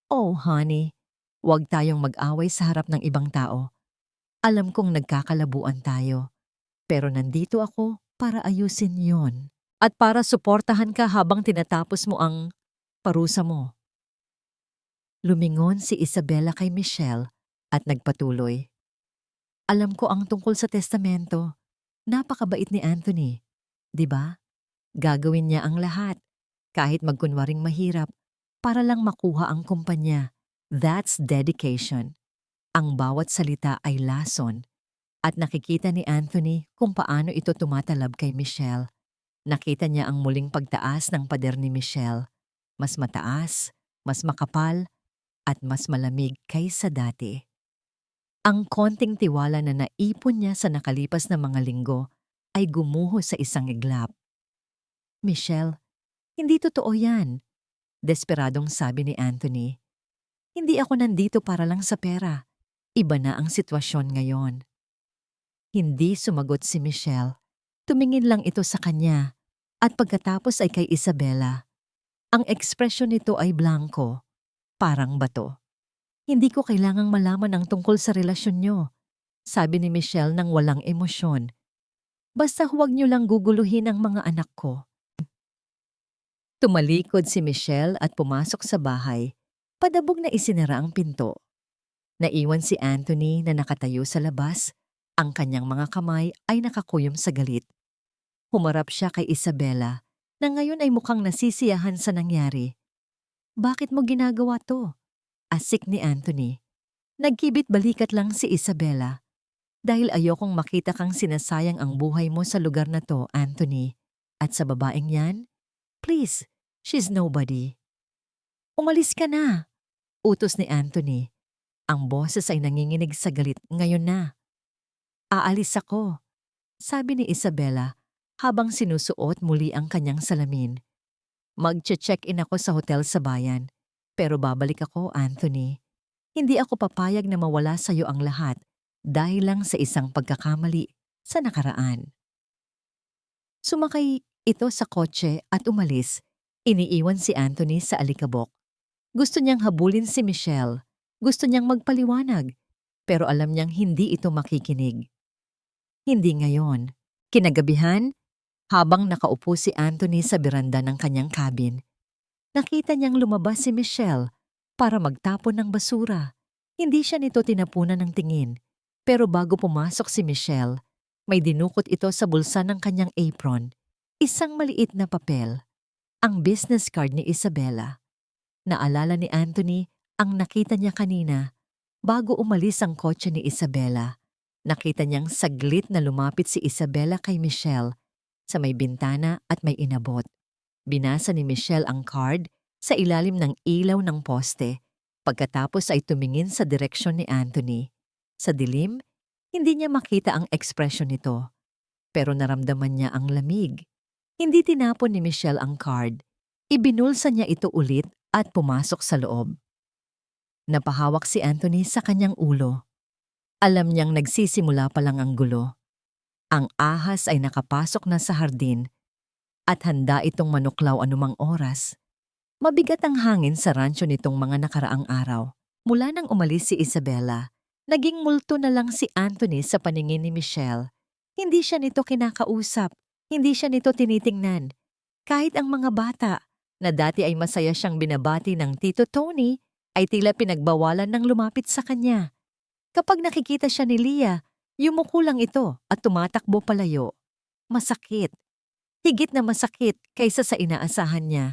Oh, honey, huwag tayong mag-away sa harap ng ibang tao. Alam kong nagkakalabuan tayo, pero nandito ako para ayusin yon. At para suportahan ka habang tinatapos mo ang parusa mo. Lumingon si Isabela kay Michelle at nagpatuloy. Alam ko ang tungkol sa testamento. Napakabait ni Anthony, di ba? Gagawin niya ang lahat, kahit magkunwaring mahirap, para lang makuha ang kumpanya. That's dedication. Ang bawat salita ay lason. At nakikita ni Anthony kung paano ito tumatalab kay Michelle. Nakita niya ang muling pagtaas ng pader ni Michelle. Mas mataas, mas makapal, at mas malamig kaysa dati. Ang konting tiwala na naipon niya sa nakalipas na mga linggo ay gumuho sa isang iglap. Michelle, hindi totoo yan. Desperadong sabi ni Anthony. Hindi ako nandito para lang sa pera. Iba na ang sitwasyon ngayon. Hindi sumagot si Michelle. Tumingin lang ito sa kanya at pagkatapos ay kay Isabela. Ang ekspresyon nito ay blanco, parang bato. Hindi ko kailangang malaman ang tungkol sa relasyon nyo, sabi ni Michelle nang walang emosyon. Basta huwag nyo lang guguluhin ang mga anak ko. Tumalikod si Michelle at pumasok sa bahay. Padabog na isinara ang pinto. Naiwan si Anthony na nakatayo sa labas. Ang kanyang mga kamay ay nakakuyom sa galit. Humarap siya kay Isabela na ngayon ay mukhang nasisiyahan sa nangyari. Bakit mo ginagawa to? Asik ni Anthony. Nagkibit balikat lang si Isabela. Dahil ayokong makita kang sinasayang ang buhay mo sa lugar na to, Anthony. At sa babaeng yan, please, she's nobody. Umalis ka na, utos ni Anthony. Ang boses ay nanginginig sa galit ngayon na. Aalis ako, sabi ni Isabela habang sinusuot muli ang kanyang salamin. Magche-check-in ako sa hotel sa bayan. Pero babalik ako, Anthony. Hindi ako papayag na mawala sa iyo ang lahat dahil lang sa isang pagkakamali sa nakaraan. Sumakay ito sa kotse at umalis. Iniiwan si Anthony sa alikabok. Gusto niyang habulin si Michelle. Gusto niyang magpaliwanag. Pero alam niyang hindi ito makikinig. Hindi ngayon. Kinagabihan, habang nakaupo si Anthony sa beranda ng kanyang cabin, nakita niyang lumabas si Michelle para magtapon ng basura. Hindi siya nito tinapunan ng tingin. Pero bago pumasok si Michelle, may dinukot ito sa bulsa ng kanyang apron. Isang maliit na papel. Ang business card ni Isabela. Naalala ni Anthony ang nakita niya kanina bago umalis ang kotse ni Isabela. Nakita niyang saglit na lumapit si Isabela kay Michelle sa may bintana at may inabot. Binasa ni Michelle ang card sa ilalim ng ilaw ng poste. Pagkatapos ay tumingin sa direksyon ni Anthony. Sa dilim, hindi niya makita ang ekspresyon nito. Pero naramdaman niya ang lamig. Hindi tinapon ni Michelle ang card. Ibinulsa niya ito ulit at pumasok sa loob. Napahawak si Anthony sa kanyang ulo. Alam niyang nagsisimula pa lang ang gulo. Ang ahas ay nakapasok na sa hardin at handa itong manuklaw anumang oras. Mabigat ang hangin sa rancho nitong mga nakaraang araw. Mula nang umalis si Isabela, naging multo na lang si Anthony sa paningin ni Michelle. Hindi siya nito kinakausap, hindi siya nito tinitingnan. Kahit ang mga bata, na dati ay masaya siyang binabati ng Tito Tony, ay tila pinagbawalan ng lumapit sa kanya. Kapag nakikita siya ni Leah, Yumuko lang ito at tumatakbo palayo. Masakit. Higit na masakit kaysa sa inaasahan niya.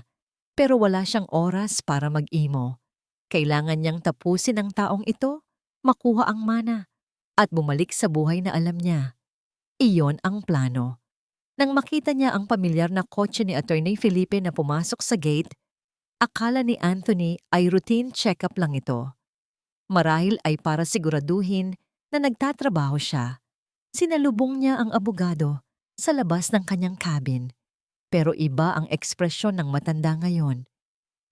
Pero wala siyang oras para mag-imo. Kailangan niyang tapusin ang taong ito, makuha ang mana, at bumalik sa buhay na alam niya. Iyon ang plano. Nang makita niya ang pamilyar na kotse ni Attorney Felipe na pumasok sa gate, akala ni Anthony ay routine check-up lang ito. Marahil ay para siguraduhin na nagtatrabaho siya. Sinalubong niya ang abogado sa labas ng kanyang cabin. Pero iba ang ekspresyon ng matanda ngayon.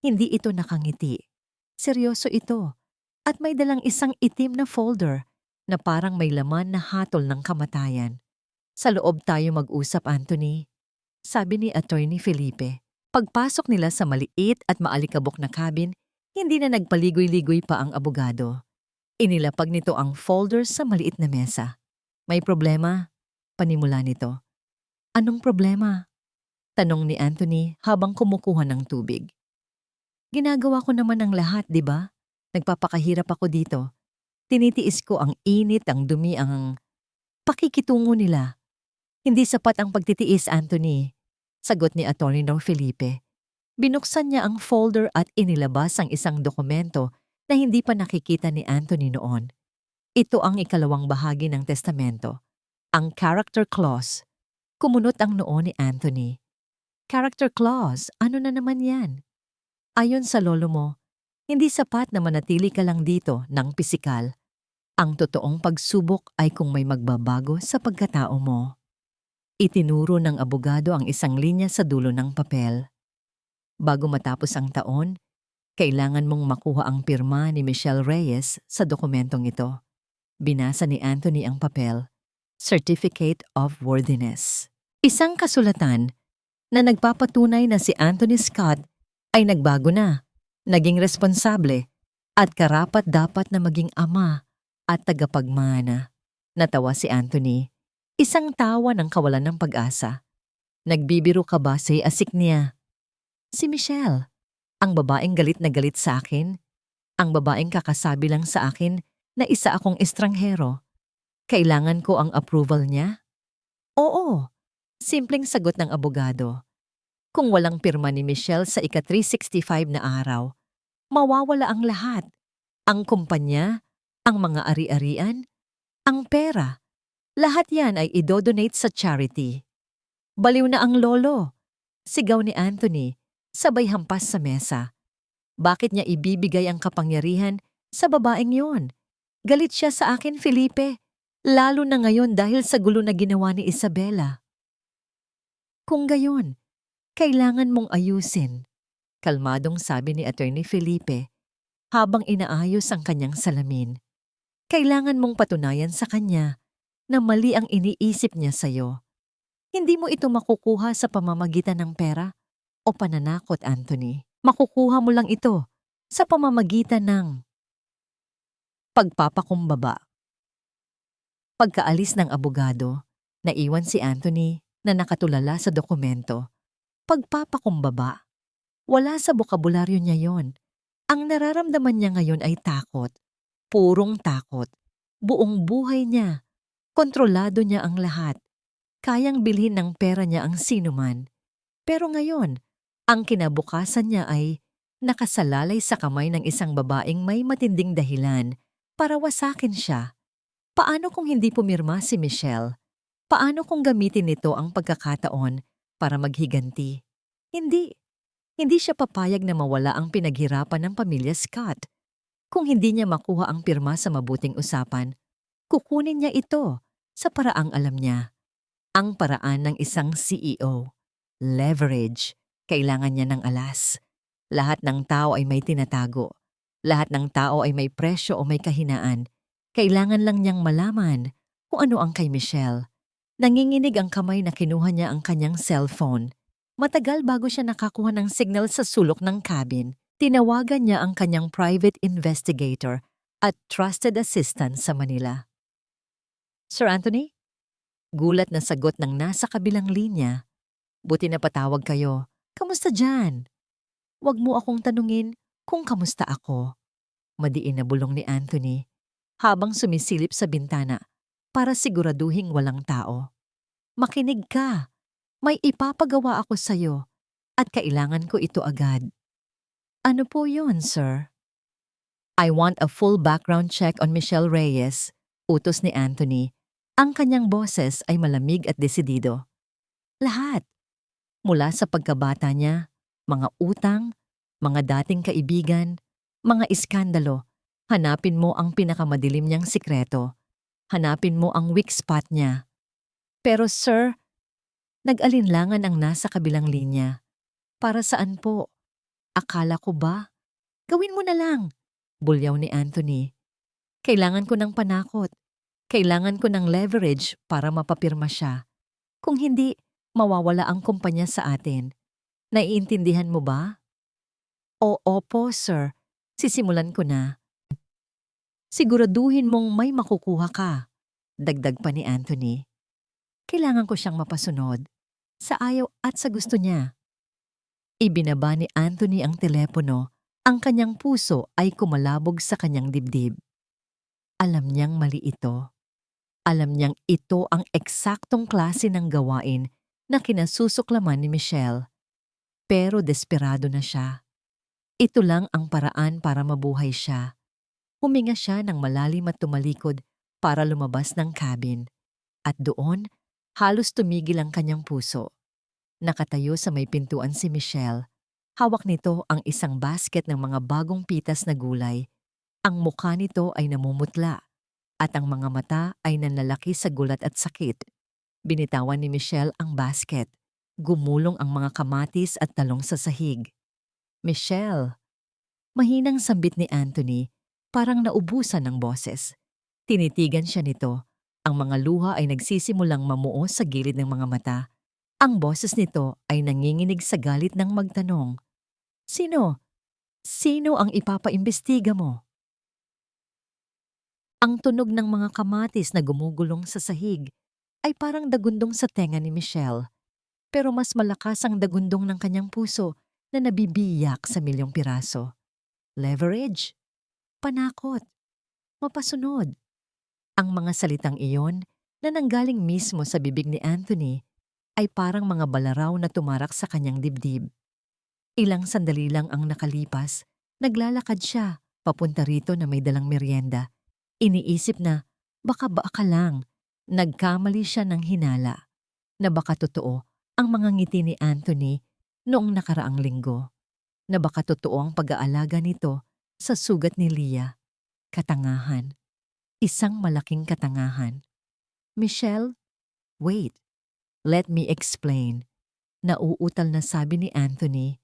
Hindi ito nakangiti. Seryoso ito. At may dalang isang itim na folder na parang may laman na hatol ng kamatayan. Sa loob tayo mag-usap, Anthony, sabi ni Attorney Felipe. Pagpasok nila sa maliit at maalikabok na cabin, hindi na nagpaligoy-ligoy pa ang abogado. Inilapag nito ang folder sa maliit na mesa. May problema? Panimula nito. Anong problema? Tanong ni Anthony habang kumukuha ng tubig. Ginagawa ko naman ang lahat, di ba? Nagpapakahirap ako dito. Tinitiis ko ang init, ang dumi, ang pakikitungo nila. Hindi sapat ang pagtitiis, Anthony, sagot ni Atty. Felipe. Binuksan niya ang folder at inilabas ang isang dokumento na hindi pa nakikita ni Anthony noon. Ito ang ikalawang bahagi ng testamento, ang character clause. Kumunot ang noo ni Anthony. Character clause, ano na naman yan? Ayon sa lolo mo, hindi sapat na manatili ka lang dito ng pisikal. Ang totoong pagsubok ay kung may magbabago sa pagkatao mo. Itinuro ng abogado ang isang linya sa dulo ng papel. Bago matapos ang taon, kailangan mong makuha ang pirma ni Michelle Reyes sa dokumentong ito. Binasa ni Anthony ang papel, Certificate of Worthiness. Isang kasulatan na nagpapatunay na si Anthony Scott ay nagbago na, naging responsable, at karapat-dapat na maging ama at tagapagmana. Natawa si Anthony. Isang tawa ng kawalan ng pag-asa. Nagbibiro ka ba sa asik niya? Si Michelle, ang babaeng galit na galit sa akin, ang babaeng kakasabi lang sa akin na isa akong estranghero. Kailangan ko ang approval niya? Oo, simpleng sagot ng abogado. Kung walang pirma ni Michelle sa ika-365 na araw, mawawala ang lahat. Ang kumpanya, ang mga ari-arian, ang pera. Lahat yan ay idodonate sa charity. Baliw na ang lolo, sigaw ni Anthony, sabay hampas sa mesa. Bakit niya ibibigay ang kapangyarihan sa babaeng yon? Galit siya sa akin, Felipe, lalo na ngayon dahil sa gulo na ginawa ni Isabela. Kung gayon, kailangan mong ayusin, kalmadong sabi ni Attorney Felipe habang inaayos ang kanyang salamin. Kailangan mong patunayan sa kanya na mali ang iniisip niya sa'yo. Hindi mo ito makukuha sa pamamagitan ng pera o pananakot, Anthony. Makukuha mo lang ito sa pamamagitan ng pagpapakumbaba. Pagkaalis ng abogado, naiwan si Anthony na nakatulala sa dokumento. Pagpapakumbaba. Wala sa bokabularyo niya yon. Ang nararamdaman niya ngayon ay takot. Purong takot. Buong buhay niya. Kontrolado niya ang lahat. Kayang bilhin ng pera niya ang sinuman. Pero ngayon, ang kinabukasan niya ay nakasalalay sa kamay ng isang babaeng may matinding dahilan para wasakin siya. Paano kung hindi pumirma si Michelle? Paano kung gamitin nito ang pagkakataon para maghiganti? Hindi. Hindi siya papayag na mawala ang pinaghirapan ng pamilya Scott. Kung hindi niya makuha ang pirma sa mabuting usapan, kukunin niya ito sa paraang alam niya. Ang paraan ng isang CEO. Leverage. Kailangan niya ng alas. Lahat ng tao ay may tinatago. Lahat ng tao ay may presyo o may kahinaan. Kailangan lang niyang malaman kung ano ang kay Michelle. Nanginginig ang kamay na kinuha niya ang kanyang cellphone. Matagal bago siya nakakuha ng signal sa sulok ng cabin. Tinawagan niya ang kanyang private investigator at trusted assistant sa Manila. Sir Anthony? Gulat na sagot ng nasa kabilang linya. Buti na patawag kayo. Kamusta dyan? Huwag mo akong tanungin kung kamusta ako. Madiin na bulong ni Anthony habang sumisilip sa bintana. para siguraduhing walang tao. Makinig ka. May ipapagawa ako sa'yo at kailangan ko ito agad. Ano po yun, sir? I want a full background check on Michelle Reyes, utos ni Anthony. Ang kanyang boses ay malamig at desidido. Lahat. Mula sa pagkabata niya, mga utang, mga dating kaibigan, mga iskandalo, hanapin mo ang pinakamadilim niyang sikreto. Hanapin mo ang weak spot niya. Pero sir, nag-alinlangan ang nasa kabilang linya. Para saan po? Akala ko ba? Gawin mo na lang, bulyaw ni Anthony. Kailangan ko ng panakot. Kailangan ko ng leverage para mapapirma siya. Kung hindi, mawawala ang kumpanya sa atin. Naiintindihan mo ba? Oo po, sir. Sisimulan ko na. Siguraduhin mong may makukuha ka, dagdag pa ni Anthony. Kailangan ko siyang mapasunod, sa ayaw at sa gusto niya. Ibinaba ni Anthony ang telepono, ang kanyang puso ay kumalabog sa kanyang dibdib. Alam niyang mali ito. Alam niyang ito ang eksaktong klase ng gawain na kinasusuklaman ni Michelle. Pero desperado na siya. Ito lang ang paraan para mabuhay siya. Huminga siya ng malalim at tumalikod para lumabas ng cabin. At doon, halos tumigil ang kanyang puso. Nakatayo sa may pintuan si Michelle. Hawak nito ang isang basket ng mga bagong pitas na gulay. Ang mukha nito ay namumutla at ang mga mata ay nanlalaki sa gulat at sakit. Binitawan ni Michelle ang basket. Gumulong ang mga kamatis at talong sa sahig. Michelle! Mahinang sambit ni Anthony, parang naubusan ng boses. Tinitigan siya nito. Ang mga luha ay nagsisimulang mamuo sa gilid ng mga mata. Ang boses nito ay nanginginig sa galit ng magtanong. Sino? Sino ang ipapaimbestiga mo? Ang tunog ng mga kamatis na gumugulong sa sahig ay parang dagundong sa tenga ni Michelle. Pero mas malakas ang dagundong ng kanyang puso na nabibiyak sa milyong piraso. Leverage, panakot, mapasunod. Ang mga salitang iyon na nanggaling mismo sa bibig ni Anthony ay parang mga balaraw na tumarak sa kanyang dibdib. Ilang sandali lang ang nakalipas, naglalakad siya papunta rito na may dalang merienda. Iniisip na baka lang, nagkamali siya ng hinala, na baka totoo ang mga ngiti ni Anthony noong nakaraang linggo, na baka totoo ang pag-aalaga nito sa sugat ni Leah. Katangahan. Isang malaking katangahan. Michelle, wait. Let me explain. Nauutal na sabi ni Anthony.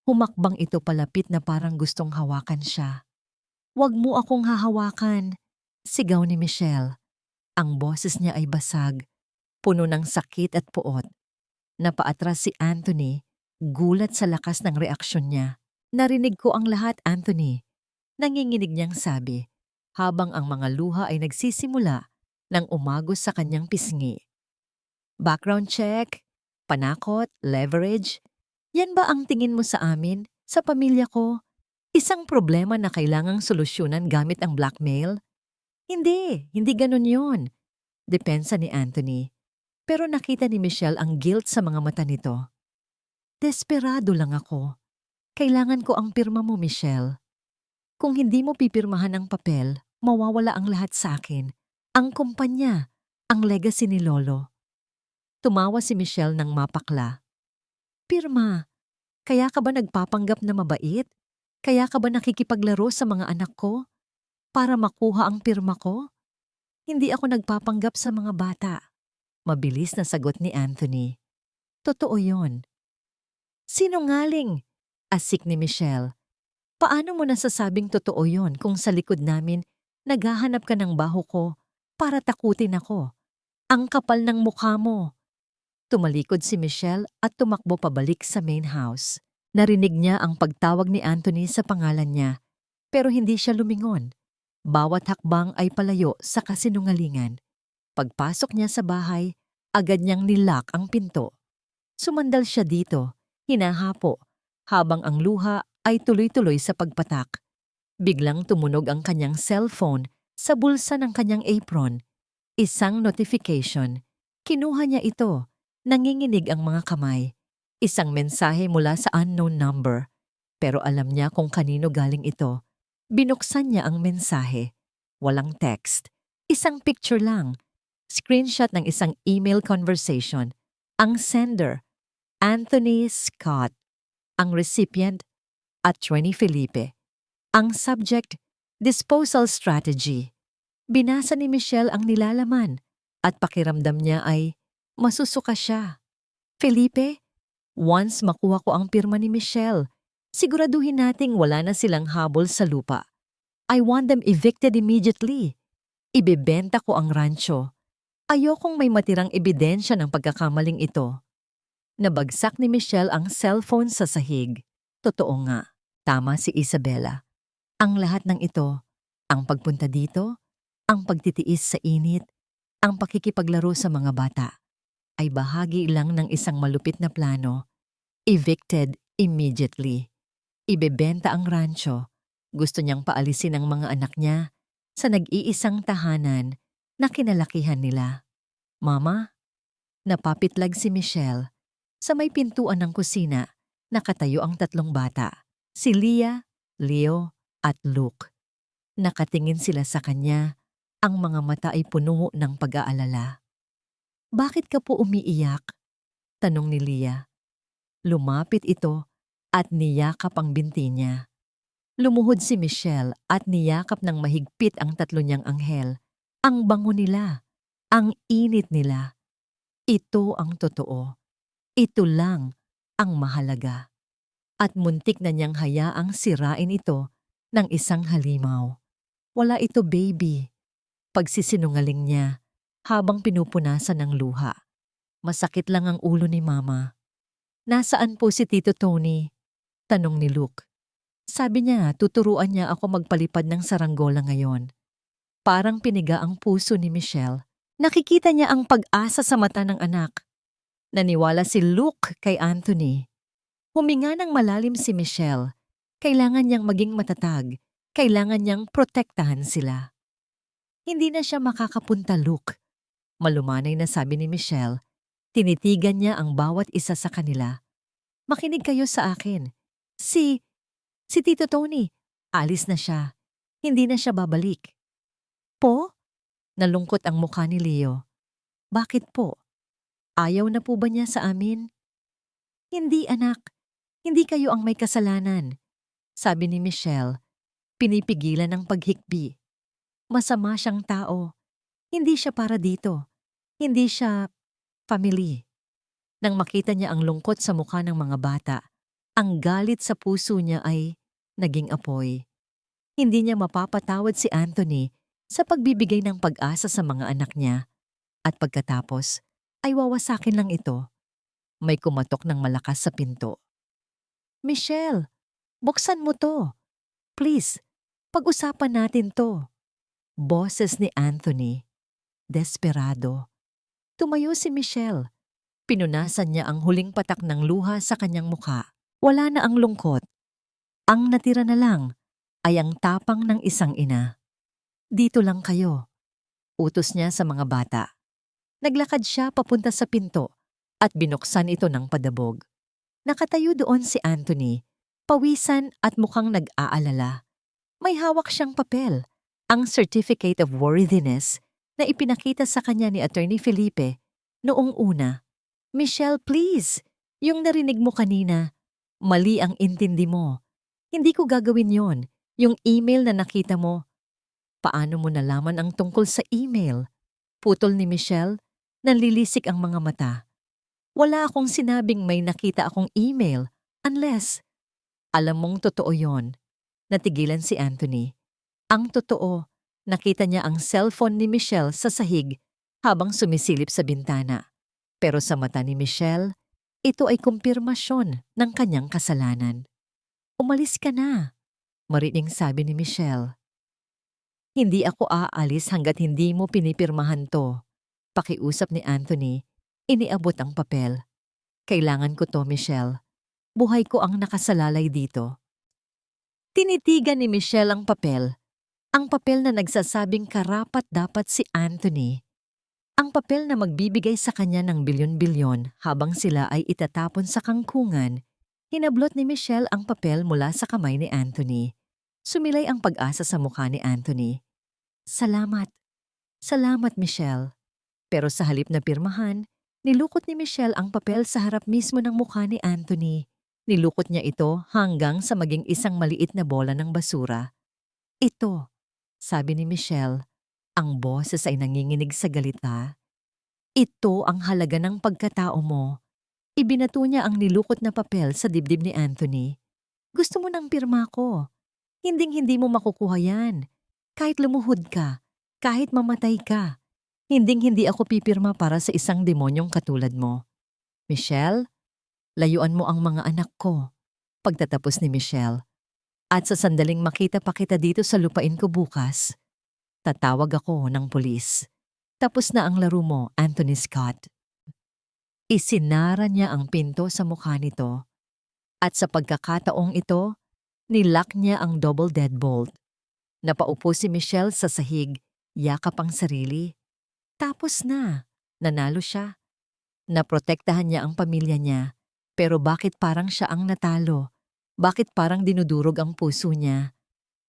Humakbang ito palapit na parang gustong hawakan siya. Huwag mo akong hahawakan, sigaw ni Michelle. Ang boses niya ay basag, puno ng sakit at puot. Napaatras si Anthony, gulat sa lakas ng reaksyon niya. Narinig ko ang lahat, Anthony. Nanginginig niyang sabi, habang ang mga luha ay nagsisimula ng umagos sa kanyang pisngi. Background check, panakot, leverage. Yan ba ang tingin mo sa amin, sa pamilya ko? Isang problema na kailangang solusyonan gamit ang blackmail? Hindi ganun yun. Depensa ni Anthony. Pero nakita ni Michelle ang guilt sa mga mata nito. Desperado lang ako. Kailangan ko ang pirma mo, Michelle. Kung hindi mo pipirmahan ang papel, mawawala ang lahat sa akin. Ang kumpanya, ang legacy ni Lolo. Tumawa si Michelle ng mapakla. Pirma, kaya ka ba nagpapanggap na mabait? Kaya ka ba nakikipaglaro sa mga anak ko? Para makuha ang pirma ko? Hindi ako nagpapanggap sa mga bata. Mabilis na sagot ni Anthony. Totoo yon. Sinungaling! Asik ni Michelle. Paano mo nasasabing totoo yon kung sa likod namin naghahanap ka ng baho ko para takutin ako? Ang kapal ng mukha mo. Tumalikod si Michelle at tumakbo pabalik sa main house. Narinig niya ang pagtawag ni Anthony sa pangalan niya, pero hindi siya lumingon. Bawat hakbang ay palayo sa kasinungalingan. Pagpasok niya sa bahay, agad niyang nilock ang pinto. Sumandal siya dito, hinahapo, habang ang luha ay tuloy-tuloy sa pagpatak. Biglang tumunog ang kanyang cellphone sa bulsa ng kanyang apron. Isang notification. Kinuha niya ito. Nanginginig ang mga kamay. Isang mensahe mula sa unknown number. Pero alam niya kung kanino galing ito. Binuksan niya ang mensahe. Walang text. Isang picture lang. Screenshot ng isang email conversation. Ang sender, Anthony Scott. Ang recipient, Attorney Felipe. Ang subject, disposal strategy. Binasa ni Michelle ang nilalaman at pakiramdam niya ay masusuka siya. Felipe, once makuha ko ang pirma ni Michelle, siguraduhin nating wala na silang habol sa lupa. I want them evicted immediately. Ibebenta ko ang rancho. Ayokong may matirang ebidensya ng pagkakamaling ito. Nabagsak ni Michelle ang cellphone sa sahig. Totoo nga, tama si Isabela. Ang lahat ng ito, ang pagpunta dito, ang pagtitiis sa init, ang pakikipaglaro sa mga bata, ay bahagi lang ng isang malupit na plano. Evicted immediately. Ibebenta ang rancho. Gusto niyang paalisin ang mga anak niya sa nag-iisang tahanan na kinalakihan nila. Mama, napapitlag si Michelle. Sa may pintuan ng kusina, nakatayo ang tatlong bata, si Leah, Leo, at Luke. Nakatingin sila sa kanya, ang mga mata ay puno ng pag-aalala. Bakit ka po umiiyak? Tanong ni Leah. Lumapit ito at niyakap ang binti niya. Lumuhod si Michelle at niyakap ng mahigpit ang tatlo niyang anghel. Ang bango nila, ang init nila. Ito ang totoo. Ito lang ang mahalaga. At muntik na niyang hayaang sirain ito ng isang halimaw. Wala ito, baby. Pagsisinungaling niya habang pinupunasan ng luha. Masakit lang ang ulo ni Mama. Nasaan po si Tito Tony? Tanong ni Luke. Sabi niya, tuturuan niya ako magpalipad ng saranggola ngayon. Parang piniga ang puso ni Michelle. Nakikita niya ang pag-asa sa mata ng anak. Naniwala si Luke kay Anthony. Huminga ng malalim si Michelle. Kailangan niyang maging matatag. Kailangan niyang protektahan sila. Hindi na siya makakapunta, Luke. Malumanay na sabi ni Michelle. Tinitigan niya ang bawat isa sa kanila. Makinig kayo sa akin. Si Tito Tony, alis na siya. Hindi na siya babalik. Po? Nalungkot ang mukha ni Leo. Bakit po? Ayaw na po ba niya sa amin? Hindi, anak. Hindi kayo ang may kasalanan. Sabi ni Michelle, pinipigilan ng paghikbi. Masama siyang tao. Hindi siya para dito. Hindi siya family. Nang makita niya ang lungkot sa mukha ng mga bata, ang galit sa puso niya ay naging apoy. Hindi niya mapapatawad si Anthony sa pagbibigay ng pag-asa sa mga anak niya. At pagkatapos, ay wawasakin lang ito. May kumatok ng malakas sa pinto. Michelle, buksan mo to. Please, pag-usapan natin to. Boses ni Anthony. Desperado. Tumayo si Michelle. Pinunasan niya ang huling patak ng luha sa kanyang mukha. Wala na ang lungkot. Ang natira na lang ay ang tapang ng isang ina. Dito lang kayo. Utos niya sa mga bata. Naglakad siya papunta sa pinto at binuksan ito ng padabog. Nakatayo doon si Anthony, pawisan at mukhang nag-aalala. May hawak siyang papel, ang Certificate of Worthiness na ipinakita sa kanya ni Attorney Felipe noong una. Michelle, please, yung narinig mo kanina, mali ang intindi mo. Hindi ko gagawin yon. Yung email na nakita mo. Paano mo nalaman ang tungkol sa email? Putol ni Michelle. Nanlilisik ang mga mata. Wala akong sinabing may nakita akong email unless alam mong totoo yon. Natigilan si Anthony. Ang totoo, nakita niya ang cellphone ni Michelle sa sahig habang sumisilip sa bintana. Pero sa mata ni Michelle, ito ay kumpirmasyon ng kanyang kasalanan. Umalis ka na, marining sabi ni Michelle. Hindi ako aalis hanggat hindi mo pinipirmahan to. Pakiusap ni Anthony, iniabot ang papel. Kailangan ko to, Michelle. Buhay ko ang nakasalalay dito. Tinitigan ni Michelle ang papel na nagsasabing karapat-dapat si Anthony. Ang papel na magbibigay sa kanya ng bilyon-bilyon habang sila ay itatapon sa kangkungan. Hinablot ni Michelle ang papel mula sa kamay ni Anthony. Sumilay ang pag-asa sa mukha ni Anthony. Salamat. Salamat, Michelle. Pero sa halip na pirmahan, nilukot ni Michelle ang papel sa harap mismo ng mukha ni Anthony. Nilukot niya ito hanggang sa maging isang maliit na bola ng basura. Ito, sabi ni Michelle, ang boses ay nanginginig sa galita. Ito ang halaga ng pagkatao mo. Ibinato niya ang nilukot na papel sa dibdib ni Anthony. Gusto mo ng pirma ko. Hinding-hindi mo makukuha yan. Kahit lumuhod ka, kahit mamatay ka. Hinding-hindi ako pipirma para sa isang demonyong katulad mo. Michelle, layuan mo ang mga anak ko. Pagtatapos ni Michelle. At sa sandaling makita pa kita dito sa lupain ko bukas, tatawag ako ng pulis. Tapos na ang laro mo, Anthony Scott. Isinara niya ang pinto sa mukha nito. At sa pagkakataong ito, nilock niya ang double deadbolt. Napaupo si Michelle sa sahig, yakap ang sarili. Tapos na, nanalo siya. Naprotektahan niya ang pamilya niya. Pero bakit parang siya ang natalo? Bakit parang dinudurog ang puso niya?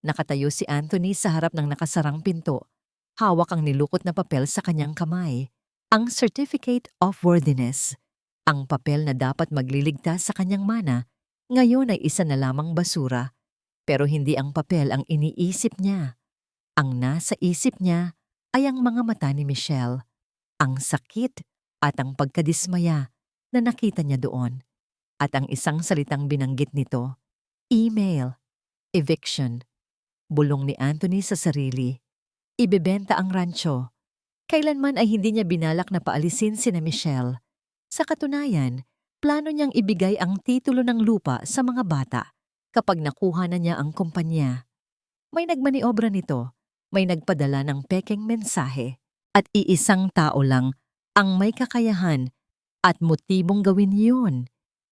Nakatayo si Anthony sa harap ng nakasarang pinto. Hawak ang nilukot na papel sa kanyang kamay. Ang Certificate of Worthiness. Ang papel na dapat magliligtas sa kanyang mana, ngayon ay isa na lamang basura. Pero hindi ang papel ang iniisip niya. Ang nasa isip niya ay ang mga mata ni Michelle. Ang sakit at ang pagkadismaya na nakita niya doon. At ang isang salitang binanggit nito, email, eviction. Bulong ni Anthony sa sarili. Ibebenta ang rancho. Kailanman ay hindi niya binalak na paalisin sina Michelle. Sa katunayan, plano niyang ibigay ang titulo ng lupa sa mga bata kapag nakuha na niya ang kumpanya. May nagmaniobra nito, may nagpadala ng pekeng mensahe, at iisang tao lang ang may kakayahan at motibong gawin yun.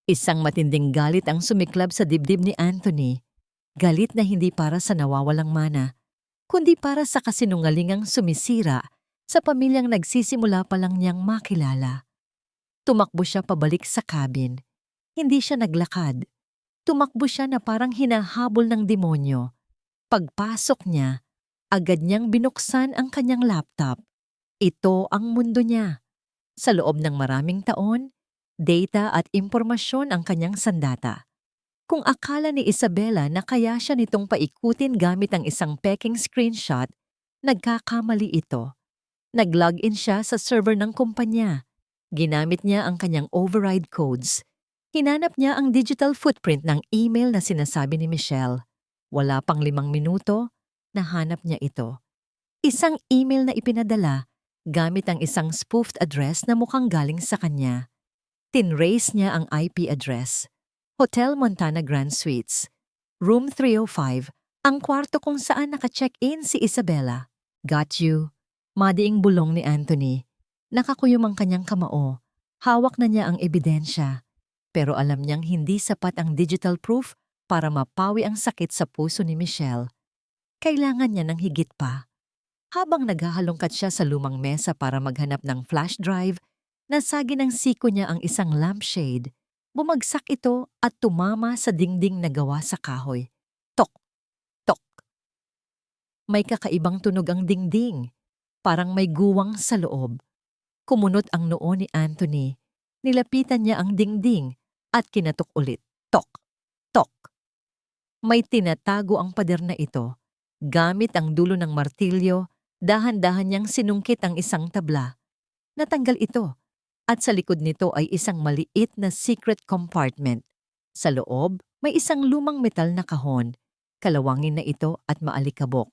Isang matinding galit ang sumiklab sa dibdib ni Anthony. Galit na hindi para sa nawawalang mana, kundi para sa kasinungalingang sumisira sa pamilyang nagsisimula pa lang niyang makilala. Tumakbo siya pabalik sa cabin. Hindi siya naglakad. Tumakbo siya na parang hinahabol ng demonyo. Pagpasok niya, agad niyang binuksan ang kanyang laptop. Ito ang mundo niya. Sa loob ng maraming taon, data at impormasyon ang kanyang sandata. Kung akala ni Isabela na kaya siya nitong paikutin gamit ang isang peking screenshot, nagkakamali ito. Nag-login siya sa server ng kumpanya. Ginamit niya ang kanyang override codes. Hinanap niya ang digital footprint ng email na sinasabi ni Michelle. Wala pang 5 minuto, nahanap niya ito. Isang email na ipinadala gamit ang isang spoofed address na mukhang galing sa kanya. Tinrace niya ang IP address. Hotel Montana Grand Suites. Room 305, ang kwarto kung saan naka-check-in si Isabela. Got you. Madiing bulong ni Anthony. Nakakuyom ang kanyang kamao. Hawak na niya ang ebidensya. Pero alam niyang hindi sapat ang digital proof para mapawi ang sakit sa puso ni Michelle. Kailangan niya ng higit pa. Habang naghahalongkat siya sa lumang mesa para maghanap ng flash drive, nasagi ng siko niya ang isang lampshade. Bumagsak ito at tumama sa dingding na gawa sa kahoy. Tok! Tok! May kakaibang tunog ang dingding. Parang may guwang sa loob. Kumunot ang noo ni Anthony. Nilapitan niya ang dingding at kinatok ulit. Tok! Tok! May tinatago ang pader na ito. Gamit ang dulo ng martilyo, dahan-dahan niyang sinungkit ang isang tabla. Natanggal ito. At sa likod nito ay isang maliit na secret compartment. Sa loob, may isang lumang metal na kahon. Kalawangin na ito at maalikabok.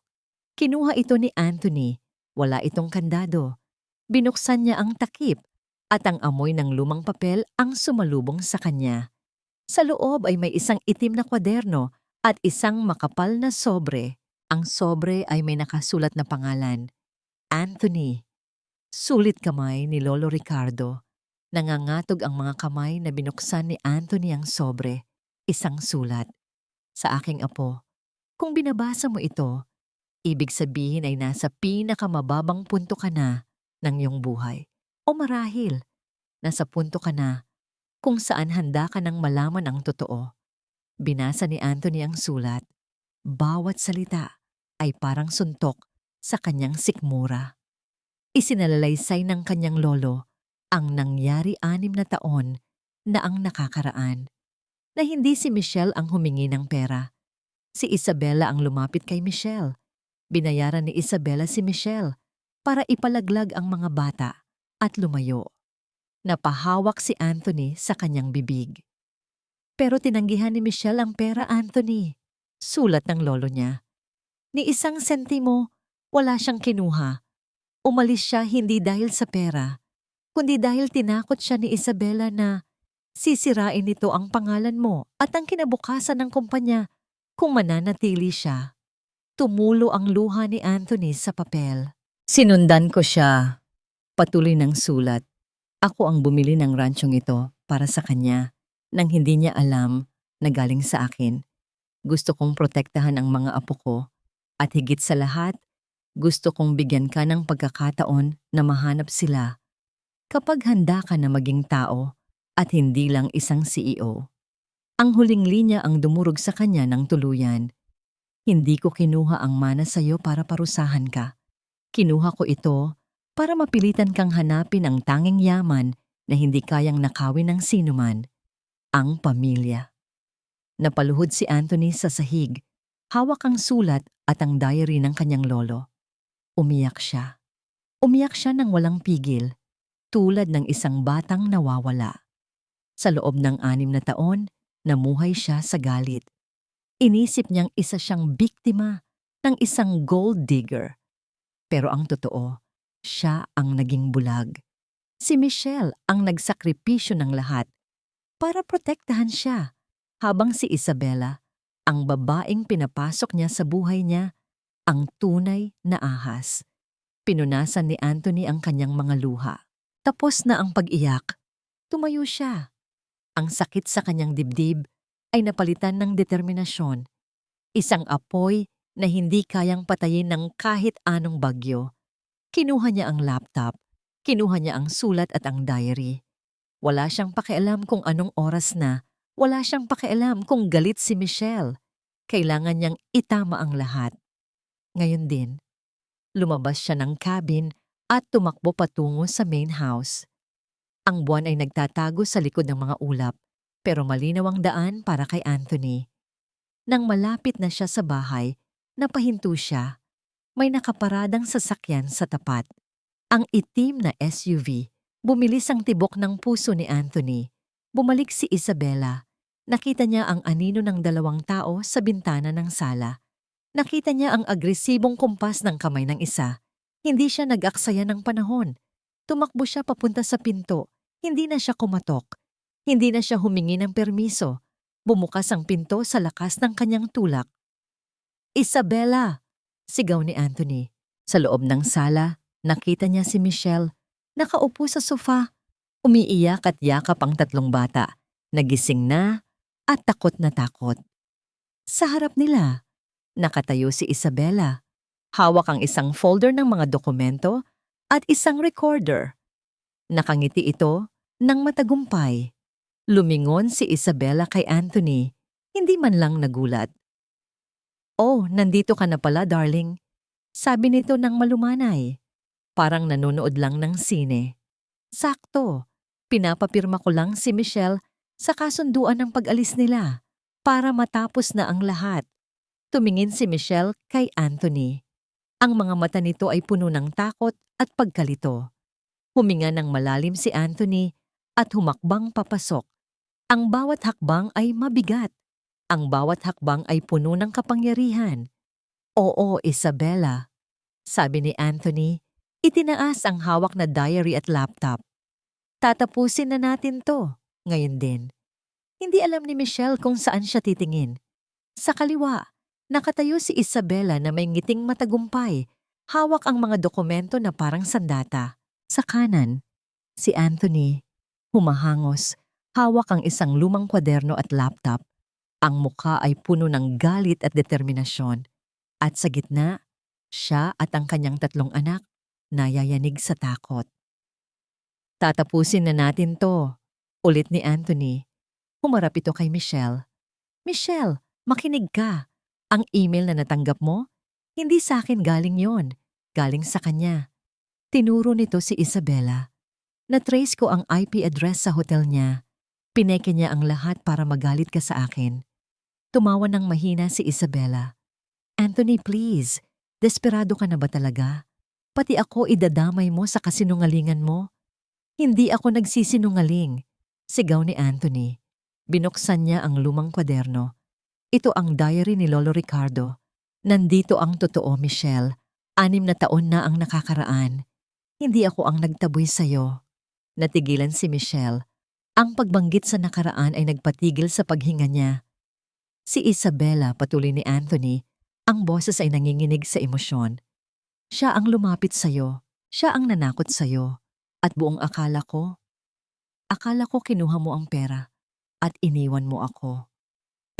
Kinuha ito ni Anthony. Wala itong kandado. Binuksan niya ang takip at ang amoy ng lumang papel ang sumalubong sa kanya. Sa loob ay may isang itim na kwaderno at isang makapal na sobre. Ang sobre ay may nakasulat na pangalan. Anthony. Sulit kamay ni Lolo Ricardo. Nangangatog ang mga kamay na binuksan ni Anthony ang sobre. Isang sulat. Sa aking apo, kung binabasa mo ito, ibig sabihin ay nasa pinakamababang punto ka na. ng iyong buhay. O marahil, nasa punto ka na kung saan handa ka nang malaman ang totoo. Binasa ni Anthony ang sulat. Bawat salita ay parang suntok sa kanyang sikmura. Isinalalaysay ng kanyang lolo ang nangyari 6 na taon na ang nakakaraan. Na hindi si Michelle ang humingi ng pera. Si Isabella ang lumapit kay Michelle. Binayaran ni Isabella si Michelle para ipalaglag ang mga bata at lumayo. Napahawak si Anthony sa kanyang bibig. Pero tinanggihan ni Michelle ang pera, Anthony. Sulat ng lolo niya. Ni isang sentimo, wala siyang kinuha. Umalis siya hindi dahil sa pera, kundi dahil tinakot siya ni Isabella na sisirain nito ang pangalan mo at ang kinabukasan ng kumpanya kung mananatili siya. Tumulo ang luha ni Anthony sa papel. Sinundan ko siya. Patuloy ng sulat. Ako ang bumili ng ransyong ito para sa kanya nang hindi niya alam na galing sa akin. Gusto kong protektahan ang mga apo ko at higit sa lahat, gusto kong bigyan ka ng pagkakataon na mahanap sila kapag handa ka na maging tao at hindi lang isang CEO. Ang huling linya ang dumurog sa kanya ng tuluyan. Hindi ko kinuha ang mana sa iyo para parusahan ka. Kinuha ko ito para mapilitan kang hanapin ang tanging yaman na hindi kayang nakawin ng sinuman, ang pamilya. Napaluhod si Anthony sa sahig, hawak ang sulat at ang diary ng kanyang lolo. Umiyak siya. Umiyak siya ng walang pigil, tulad ng isang batang nawawala. Sa loob ng 6 na taon, namuhay siya sa galit. Inisip niyang isa siyang biktima ng isang gold digger. Pero ang totoo, siya ang naging bulag. Si Michelle ang nagsakripisyo ng lahat para protektahan siya, habang si Isabella, ang babaeng pinapasok niya sa buhay niya, ang tunay na ahas. Pinunasan ni Anthony ang kanyang mga luha. Tapos na ang pag-iyak, tumayo siya. Ang sakit sa kanyang dibdib ay napalitan ng determinasyon. Isang apoy na hindi kayang patayin ng kahit anong bagyo. Kinuha niya ang laptop, kinuha niya ang sulat at ang diary. Wala siyang pakialam kung anong oras na, wala siyang pakialam kung galit si Michelle. Kailangan niyang itama ang lahat. Ngayon din, lumabas siya ng cabin at tumakbo patungo sa main house. Ang buwan ay nagtatago sa likod ng mga ulap, pero malinaw ang daan para kay Anthony. Nang malapit na siya sa bahay, napahinto siya. May nakaparadang sasakyan sa tapat. Ang itim na SUV, bumilis ang tibok ng puso ni Anthony. Bumalik si Isabella. Nakita niya ang anino ng 2 tao sa bintana ng sala. Nakita niya ang agresibong kumpas ng kamay ng isa. Hindi siya nag-aksaya ng panahon. Tumakbo siya papunta sa pinto. Hindi na siya kumatok. Hindi na siya humingi ng permiso. Bumukas ang pinto sa lakas ng kanyang tulak. Isabella! Sigaw ni Anthony. Sa loob ng sala, nakita niya si Michelle. Nakaupo sa sofa. Umiiyak at yakap ang 3 bata. Nagising na at takot na takot. Sa harap nila, nakatayo si Isabella. Hawak ang isang folder ng mga dokumento at isang recorder. Nakangiti ito ng matagumpay. Lumingon si Isabella kay Anthony, hindi man lang nagulat. "Oh, nandito ka na pala, darling." Sabi nito ng malumanay. Parang nanonood lang ng sine. Sakto, pinapapirma ko lang si Michelle sa kasunduan ng pag-alis nila para matapos na ang lahat. Tumingin si Michelle kay Anthony. Ang mga mata nito ay puno ng takot at pagkalito. Huminga ng malalim si Anthony at humakbang papasok. Ang bawat hakbang ay mabigat. Ang bawat hakbang ay puno ng kapangyarihan. "Oo, Isabella," sabi ni Anthony, itinaas ang hawak na diary at laptop. "Tatapusin na natin to, ngayon din." Hindi alam ni Michelle kung saan siya titingin. Sa kaliwa, nakatayo si Isabella na may ngiting matagumpay, hawak ang mga dokumento na parang sandata. Sa kanan, si Anthony, humahangos, hawak ang isang lumang kwaderno at laptop. Ang mukha ay puno ng galit at determinasyon. At sa gitna, siya at ang kanyang 3 anak, nayayanig sa takot. Tatapusin na natin to, ulit ni Anthony. Humarap ito kay Michelle. Michelle, makinig ka. Ang email na natanggap mo, hindi sa akin galing yon. Galing sa kanya. Tinuro nito si Isabela. Na-trace ko ang IP address sa hotel niya. Pineke niya ang lahat para magalit ka sa akin. Tumawa ng mahina si Isabela. Anthony, please. Desperado ka na ba talaga? Pati ako idadamay mo sa kasinungalingan mo? Hindi ako nagsisinungaling. Sigaw ni Anthony. Binuksan niya ang lumang kwaderno. Ito ang diary ni Lolo Ricardo. Nandito ang totoo, Michelle. 6 na taon na ang nakakaraan. Hindi ako ang nagtaboy sa'yo. Natigilan si Michelle. Ang pagbanggit sa nakaraan ay nagpatigil sa paghinga niya. Si Isabela, patuloy ni Anthony, ang boses ay nanginginig sa emosyon. Siya ang lumapit sa'yo. Siya ang nanakot sa'yo. At buong akala ko kinuha mo ang pera at iniwan mo ako.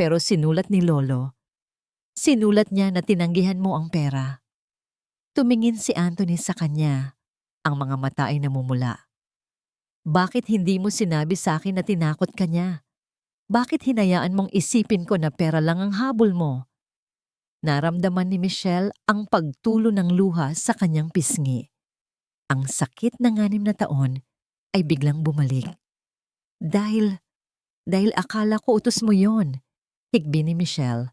Pero sinulat ni Lolo, sinulat niya na tinanggihan mo ang pera. Tumingin si Anthony sa kanya. Ang mga mata ay namumula. Bakit hindi mo sinabi sa akin na tinakot ka niya? Bakit hinayaan mong isipin ko na pera lang ang habol mo? Naramdaman ni Michelle ang pagtulo ng luha sa kanyang pisngi. Ang sakit ng 6 na taon ay biglang bumalik. Dahil akala ko utos mo yon. Higbi ni Michelle.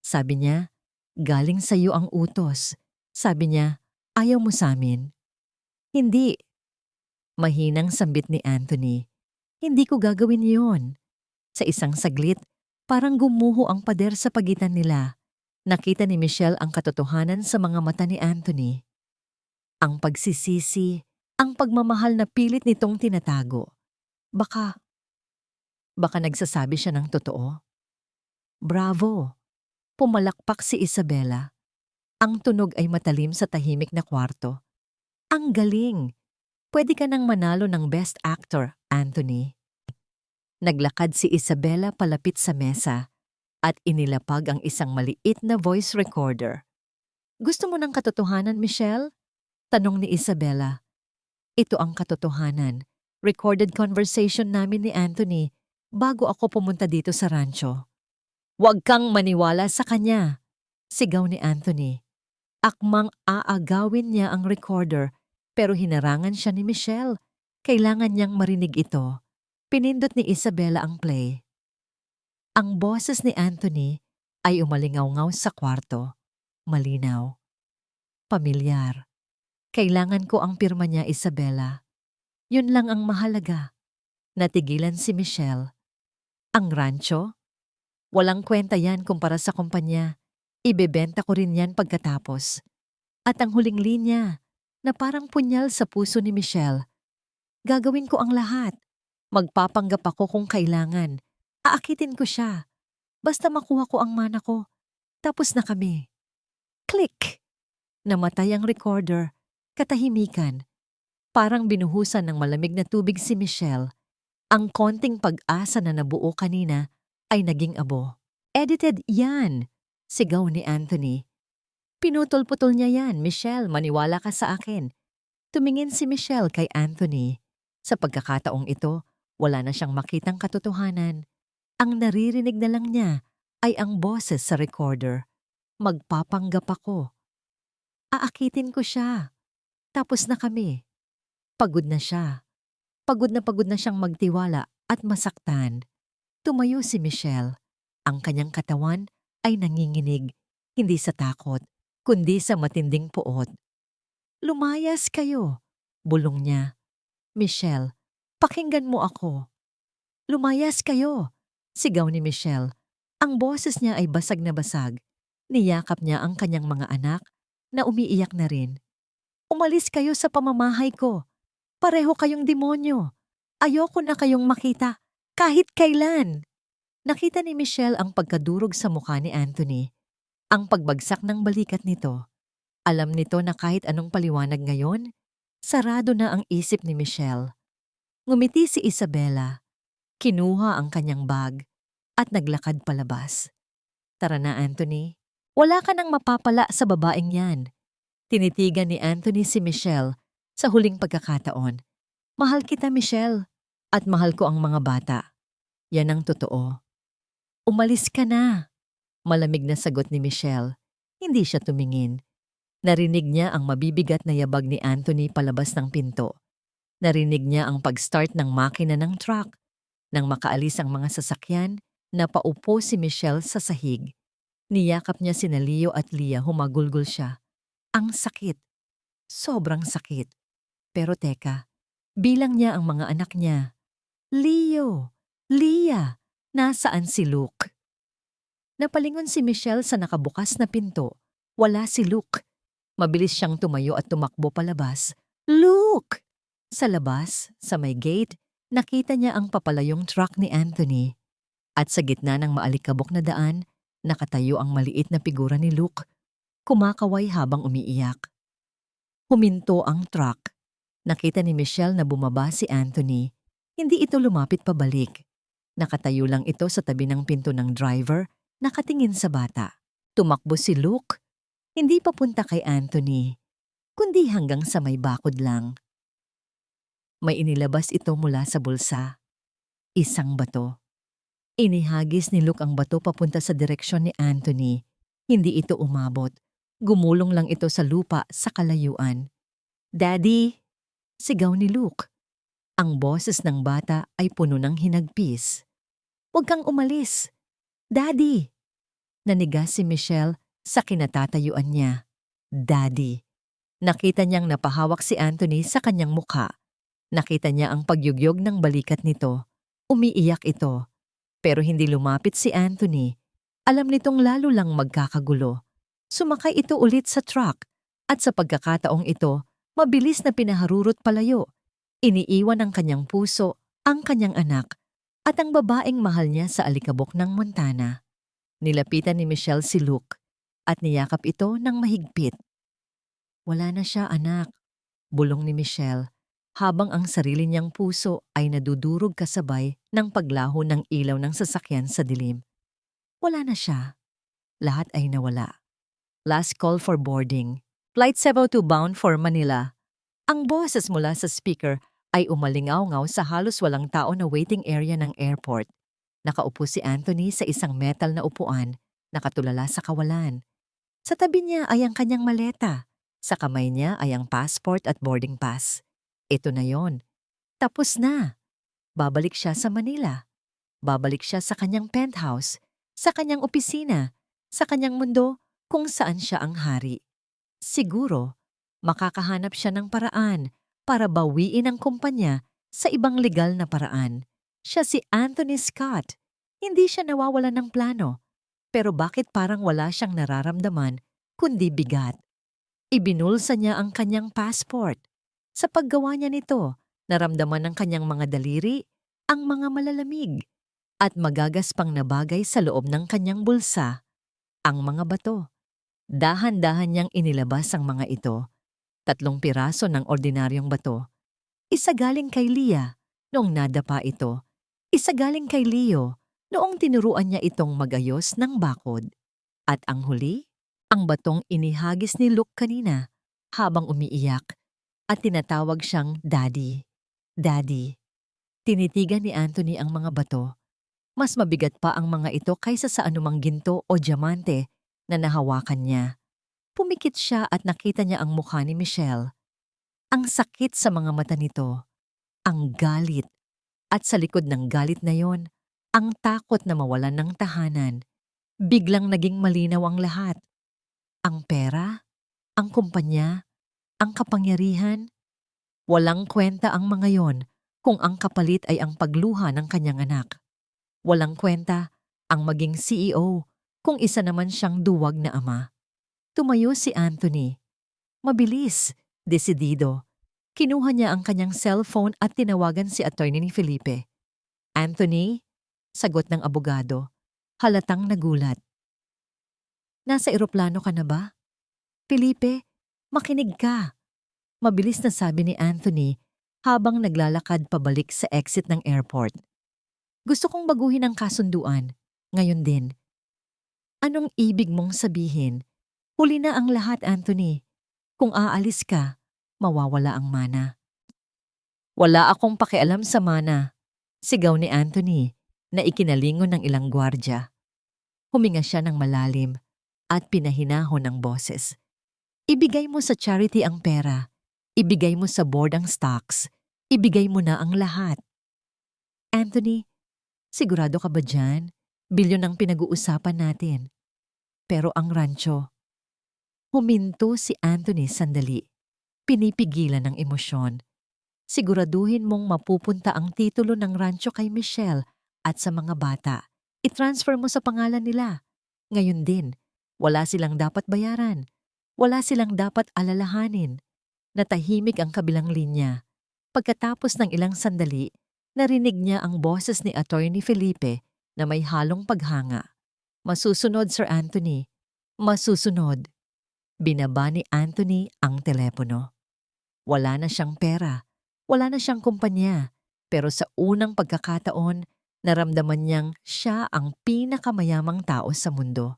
Sabi niya, galing sa iyo ang utos. Sabi niya, ayaw mo sa amin. Hindi. Mahinang sambit ni Anthony. Hindi ko gagawin yon. Sa isang saglit, parang gumuho ang pader sa pagitan nila. Nakita ni Michelle ang katotohanan sa mga mata ni Anthony. Ang pagsisisi, ang pagmamahal na pilit nitong tinatago. Baka nagsasabi siya ng totoo. Bravo! Pumalakpak si Isabela. Ang tunog ay matalim sa tahimik na kwarto. Ang galing! Pwede ka nang manalo ng Best Actor, Anthony. Naglakad si Isabela palapit sa mesa at inilapag ang isang maliit na voice recorder. Gusto mo ng katotohanan, Michelle? Tanong ni Isabela. Ito ang katotohanan. Recorded conversation namin ni Anthony bago ako pumunta dito sa rancho. Huwag kang maniwala sa kanya, sigaw ni Anthony. Akmang aagawin niya ang recorder pero hinarangan siya ni Michelle. Kailangan niyang marinig ito. Pinindot ni Isabela ang play. Ang boses ni Anthony ay umalingaw-ngaw sa kwarto. Malinaw. Pamilyar. Kailangan ko ang pirma niya, Isabela. Yun lang ang mahalaga. Natigilan si Michelle. Ang rancho? Walang kwenta yan kumpara sa kumpanya. Ibebenta ko rin yan pagkatapos. At ang huling linya, na parang punyal sa puso ni Michelle. Gagawin ko ang lahat. Magpapanggap ako kung kailangan. Aakitin ko siya. Basta makuha ko ang mana ko. Tapos na kami. Click! Namatay ang recorder. Katahimikan. Parang binuhusan ng malamig na tubig si Michelle. Ang konting pag-asa na nabuo kanina ay naging abo. Edited yan! Sigaw ni Anthony. Pinutol-putol niya yan, Michelle, maniwala ka sa akin. Tumingin si Michelle kay Anthony. Sa pagkakataong ito, wala na siyang makitang katotohanan. Ang naririnig na lang niya ay ang boses sa recorder. Magpapanggap ako. Aakitin ko siya. Tapos na kami. Pagod na siya. Pagod na siyang magtiwala at masaktan. Tumayo si Michelle. Ang kanyang katawan ay nanginginig, hindi sa takot, kundi sa matinding puot. Lumayas kayo, bulong niya. Michelle, pakinggan mo ako. Lumayas kayo, sigaw ni Michelle. Ang boses niya ay basag na basag. Niyakap niya ang kanyang mga anak na umiiyak na rin. Umalis kayo sa pamamahay ko. Pareho kayong demonyo. Ayoko na kayong makita, kahit kailan. Nakita ni Michelle ang pagkadurog sa mukha ni Anthony. Ang pagbagsak ng balikat nito. Alam nito na kahit anong paliwanag ngayon, sarado na ang isip ni Michelle. Ngumiti si Isabela. Kinuha ang kanyang bag at naglakad palabas. Tara na, Anthony. Wala ka nang mapapala sa babaeng yan. Tinitigan ni Anthony si Michelle sa huling pagkakataon. Mahal kita, Michelle, at mahal ko ang mga bata. Yan ang totoo. Umalis ka na. Malamig na sagot ni Michelle. Hindi siya tumingin. Narinig niya ang mabibigat na yabag ni Anthony palabas ng pinto. Narinig niya ang pag-start ng makina ng truck. Nang makaalis ang mga sasakyan, napaupo si Michelle sa sahig. Niyakap niya sina Leo at Leah, humagulgol siya. Ang sakit. Sobrang sakit. Pero teka, bilang niya ang mga anak niya. Leo! Leah! Nasaan si Luke? Napalingon si Michelle sa nakabukas na pinto. Wala si Luke. Mabilis siyang tumayo at tumakbo palabas. Luke! Sa labas, sa may gate, nakita niya ang papalayong truck ni Anthony. At sa gitna ng maalikabok na daan, nakatayo ang maliit na figura ni Luke, kumakaway habang umiiyak. Huminto ang truck. Nakita ni Michelle na bumaba si Anthony. Hindi ito lumapit pabalik. Nakatayo lang ito sa tabi ng pinto ng driver, nakatingin sa bata. Tumakbo si Luke, hindi papunta kay Anthony, kundi hanggang sa may bakod lang. May inilabas ito mula sa bulsa. Isang bato. Inihagis ni Luke ang bato papunta sa direksyon ni Anthony. Hindi ito umabot. Gumulong lang ito sa lupa sa kalayuan. Daddy! Sigaw ni Luke. Ang boses ng bata ay puno ng hinagpis. Huwag kang umalis. Daddy! Nanigas si Michelle sa kinatatayuan niya. Daddy! Nakita niyang napahawak si Anthony sa kanyang mukha. Nakita niya ang pagyugyog ng balikat nito. Umiiyak ito. Pero hindi lumapit si Anthony. Alam nitong lalo lang magkakagulo. Sumakay ito ulit sa truck at sa pagkakataong ito, mabilis na pinaharurot palayo. Iniiwan ng kanyang puso ang kanyang anak at ang babaeng mahal niya sa alikabok ng Montana. Nilapitan ni Michelle si Luke at niyakap ito ng mahigpit. Wala na siya, anak, bulong ni Michelle, habang ang sarili niyang puso ay nadudurog kasabay ng paglaho ng ilaw ng sasakyan sa dilim. Wala na siya. Lahat ay nawala. Last call for boarding. Flight 702 bound for Manila. Ang boses mula sa speaker ay umalingaw-ngaw sa halos walang tao na waiting area ng airport. Nakaupo si Anthony sa isang metal na upuan, nakatulala sa kawalan. Sa tabi niya ay ang kanyang maleta. Sa kamay niya ay ang passport at boarding pass. Ito na yon. Tapos na. Babalik siya sa Manila. Babalik siya sa kanyang penthouse, sa kanyang opisina, sa kanyang mundo kung saan siya ang hari. Siguro, makakahanap siya ng paraan para bawiin ang kumpanya sa ibang legal na paraan. Siya si Anthony Scott. Hindi siya nawawalan ng plano. Pero bakit parang wala siyang nararamdaman kundi bigat? Ibinulsa niya ang kanyang passport. Sa paggawa niya nito, naramdaman ng kanyang mga daliri ang mga malalamig at magagaspang na bagay sa loob ng kanyang bulsa, ang mga bato. Dahan-dahan niyang inilabas ang mga ito. 3 piraso ng ordinaryong bato. Isa galing kay Leah noong nadapa ito. Isa galing kay Leo noong tinuruan niya itong magayos ng bakod. At ang huli, ang batong inihagis ni Luke kanina habang umiiyak at tinatawag siyang Daddy. Daddy. Tinitigan ni Anthony ang mga bato. Mas mabigat pa ang mga ito kaysa sa anumang ginto o diamante na nahawakan niya. Pumikit siya at nakita niya ang mukha ni Michelle. Ang sakit sa mga mata nito. Ang galit. At sa likod ng galit na yon, ang takot na mawalan ng tahanan. Biglang naging malinaw ang lahat. Ang pera, ang kumpanya, ang kapangyarihan. Walang kwenta ang mga yon kung ang kapalit ay ang pagluha ng kanyang anak. Walang kwenta ang maging CEO kung isa naman siyang duwag na ama. Tumayo si Anthony. Mabilis, desidido. Kinuha niya ang kanyang cellphone at tinawagan si attorney ni Felipe. Anthony, sagot ng abogado, halatang nagulat. Nasa eroplano ka na ba? Felipe, makinig ka. Mabilis na sabi ni Anthony habang naglalakad pabalik sa exit ng airport. Gusto kong baguhin ang kasunduan, ngayon din. Anong ibig mong sabihin? Huli na ang lahat, Anthony. Kung aalis ka, mawawala ang mana. Wala akong pakialam sa mana, sigaw ni Anthony na ikinalingon ng ilang gwardya. Huminga siya ng malalim at pinahinahon ang boses. Ibigay mo sa charity ang pera. Ibigay mo sa board ang stocks. Ibigay mo na ang lahat. Anthony, sigurado ka ba dyan? Bilyon ang pinag-uusapan natin. Pero ang rancho. Huminto si Anthony sandali. Pinipigilan ng emosyon. Siguraduhin mong mapupunta ang titulo ng rancho kay Michelle at sa mga bata. I-transfer mo sa pangalan nila. Ngayon din, wala silang dapat bayaran. Wala silang dapat alalahanin. Natahimik ang kabilang linya. Pagkatapos ng ilang sandali, narinig niya ang boses ni Attorney Felipe na may halong paghanga. Masusunod, Sir Anthony. Masusunod. Binaba ni Anthony ang telepono. Wala na siyang pera. Wala na siyang kumpanya. Pero sa unang pagkakataon, naramdaman niyang siya ang pinakamayamang tao sa mundo.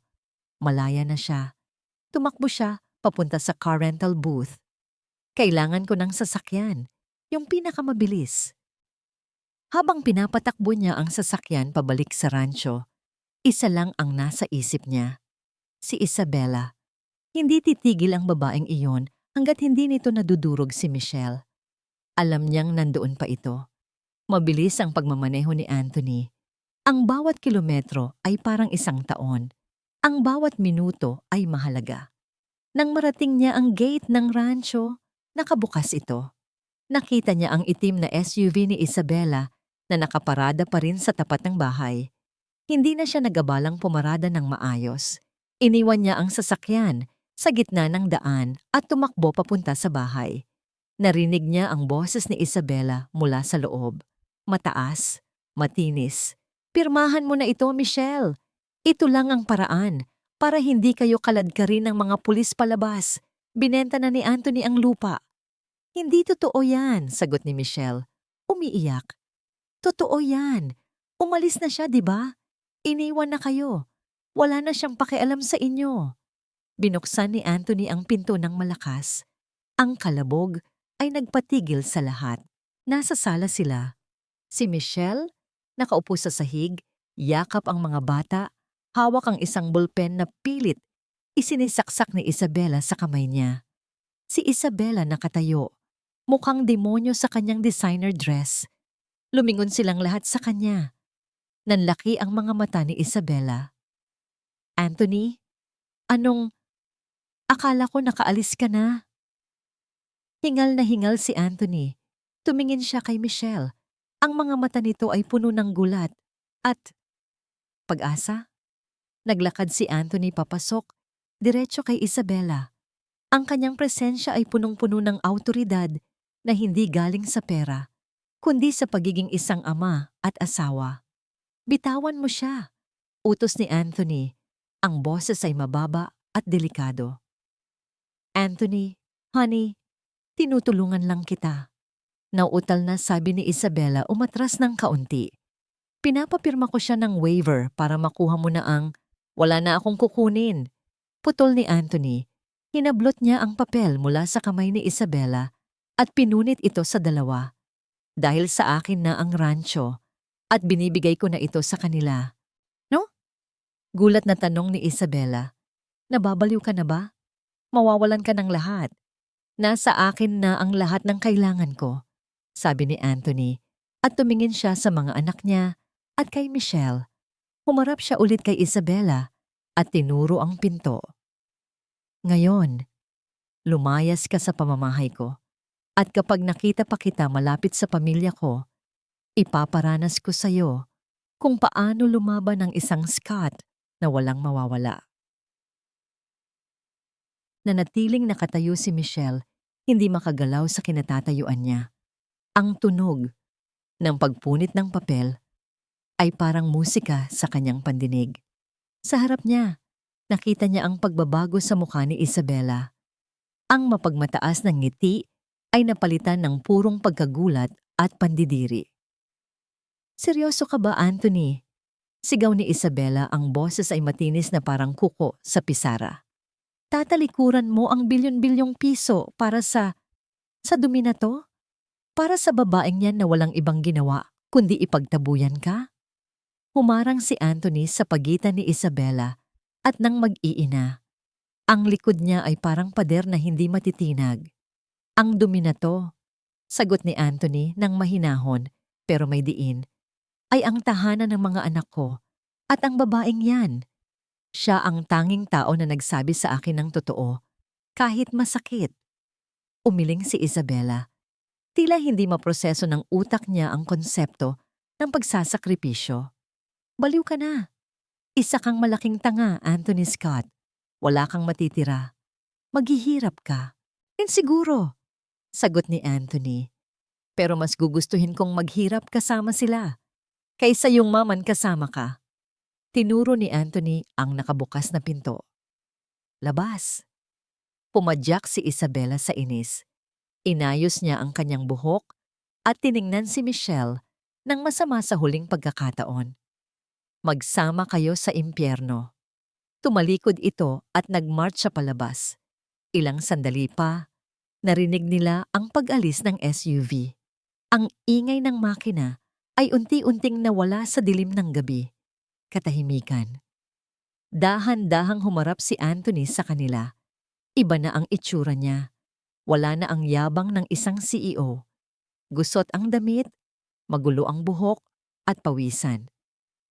Malaya na siya. Tumakbo siya papunta sa car rental booth. Kailangan ko ng sasakyan. Yung pinakamabilis. Habang pinapatakbo niya ang sasakyan pabalik sa rancho, isa lang ang nasa isip niya. Si Isabela. Hindi titigil ang babaeng iyon hanggat hindi nito nadudurog si Michelle. Alam niyang nandoon pa ito. Mabilis ang pagmamaneho ni Anthony. Ang bawat kilometro ay parang isang taon. Ang bawat minuto ay mahalaga. Nang marating niya ang gate ng rancho, nakabukas ito. Nakita niya ang itim na SUV ni Isabela na nakaparada pa rin sa tapat ng bahay. Hindi na siya nagabalang pumarada ng maayos. Iniwan niya ang sasakyan sa gitna ng daan at tumakbo papunta sa bahay. Narinig niya ang boses ni Isabela mula sa loob. Mataas, matinis. Pirmahan mo na ito, Michelle. Ito lang ang paraan para hindi kayo kaladkarin ng mga pulis palabas. Binenta na ni Anthony ang lupa. Hindi totoo yan, sagot ni Michelle. Umiiyak. Totoo yan. Umalis na siya, di ba? Iniwan na kayo. Wala na siyang pakialam sa inyo. Binuksan ni Anthony ang pinto ng malakas. Ang kalabog ay nagpatigil sa lahat. Nasa sala sila. Si Michelle, nakaupo sa sahig, yakap ang mga bata, hawak ang isang bulpen na pilit. Isinisaksak ni Isabela sa kamay niya. Si Isabela nakatayo. Mukhang demonyo sa kanyang designer dress. Lumingon silang lahat sa kanya. Nanlaki ang mga mata ni Isabela. Anthony, anong... Akala ko nakaalis ka na. Hingal na hingal si Anthony. Tumingin siya kay Michelle. Ang mga mata nito ay puno ng gulat. At pag-asa? Naglakad si Anthony papasok, diretso kay Isabela. Ang kanyang presensya ay punong-puno ng awtoridad na hindi galing sa pera, kundi sa pagiging isang ama at asawa. Bitawan mo siya, utos ni Anthony. Ang boses ay mababa at delikado. Anthony, honey, tinutulungan lang kita. Nauutal na sabi ni Isabela umatras ng kaunti. Pinapapirma ko siya ng waiver para makuha mo na ang wala na akong kukunin. Putol ni Anthony. Hinablot niya ang papel mula sa kamay ni Isabela at pinunit ito sa dalawa. Dahil sa akin na ang rancho at binibigay ko na ito sa kanila. No? Gulat na tanong ni Isabela. Nababaliw ka na ba? Mawawalan ka ng lahat. Nasa akin na ang lahat ng kailangan ko, sabi ni Anthony at tumingin siya sa mga anak niya at kay Michelle. Humarap siya ulit kay Isabela at tinuro ang pinto. Ngayon, lumayas ka sa pamamahay ko at kapag nakita pa kita malapit sa pamilya ko, ipaparanas ko sa iyo kung paano lumaban ng isang Scot na walang mawawala. Nanatiling nakatayo si Michelle, hindi makagalaw sa kinatatayuan niya. Ang tunog ng pagpunit ng papel ay parang musika sa kanyang pandinig. Sa harap niya, nakita niya ang pagbabago sa mukha ni Isabela. Ang mapagmataas ng ngiti ay napalitan ng purong pagkagulat at pandidiri. Seryoso ka ba, Anthony? Sigaw ni Isabela, ang boses ay matinis na parang kuko sa pisara. Tatalikuran mo ang bilyon-bilyong piso para sa dumi na to? Para sa babaeng yan na walang ibang ginawa kundi ipagtabuyan ka? Humarang si Anthony sa pagitan ni Isabela at nang mag-iina. Ang likod niya ay parang pader na hindi matitinag. Ang dumi na to, sagot ni Anthony nang mahinahon pero may diin, ay ang tahanan ng mga anak ko at ang babaeng yan. Siya ang tanging tao na nagsabi sa akin ng totoo, kahit masakit. Umiling si Isabela. Tila hindi maproseso ng utak niya ang konsepto ng pagsasakripisyo. Baliw ka na. Isa kang malaking tanga, Anthony Scott. Wala kang matitira. Maghihirap ka. Siguro, sagot ni Anthony. Pero mas gugustuhin kong maghirap kasama sila, kaysa yung maman kasama ka. Tinuro ni Anthony ang nakabukas na pinto. Labas. Pumadyak si Isabela sa inis. Inayos niya ang kanyang buhok at tiningnan si Michelle nang masama sa huling pagkakataon. Magsama kayo sa impyerno. Tumalikod ito at nagmarch sa palabas. Ilang sandali pa, narinig nila ang pag-alis ng SUV. Ang ingay ng makina ay unti-unting nawala sa dilim ng gabi. Katahimikan. Dahan-dahang humarap si Anthony sa kanila. Iba na ang itsura niya. Wala na ang yabang ng isang CEO. Gusot ang damit, magulo ang buhok, at pawisan.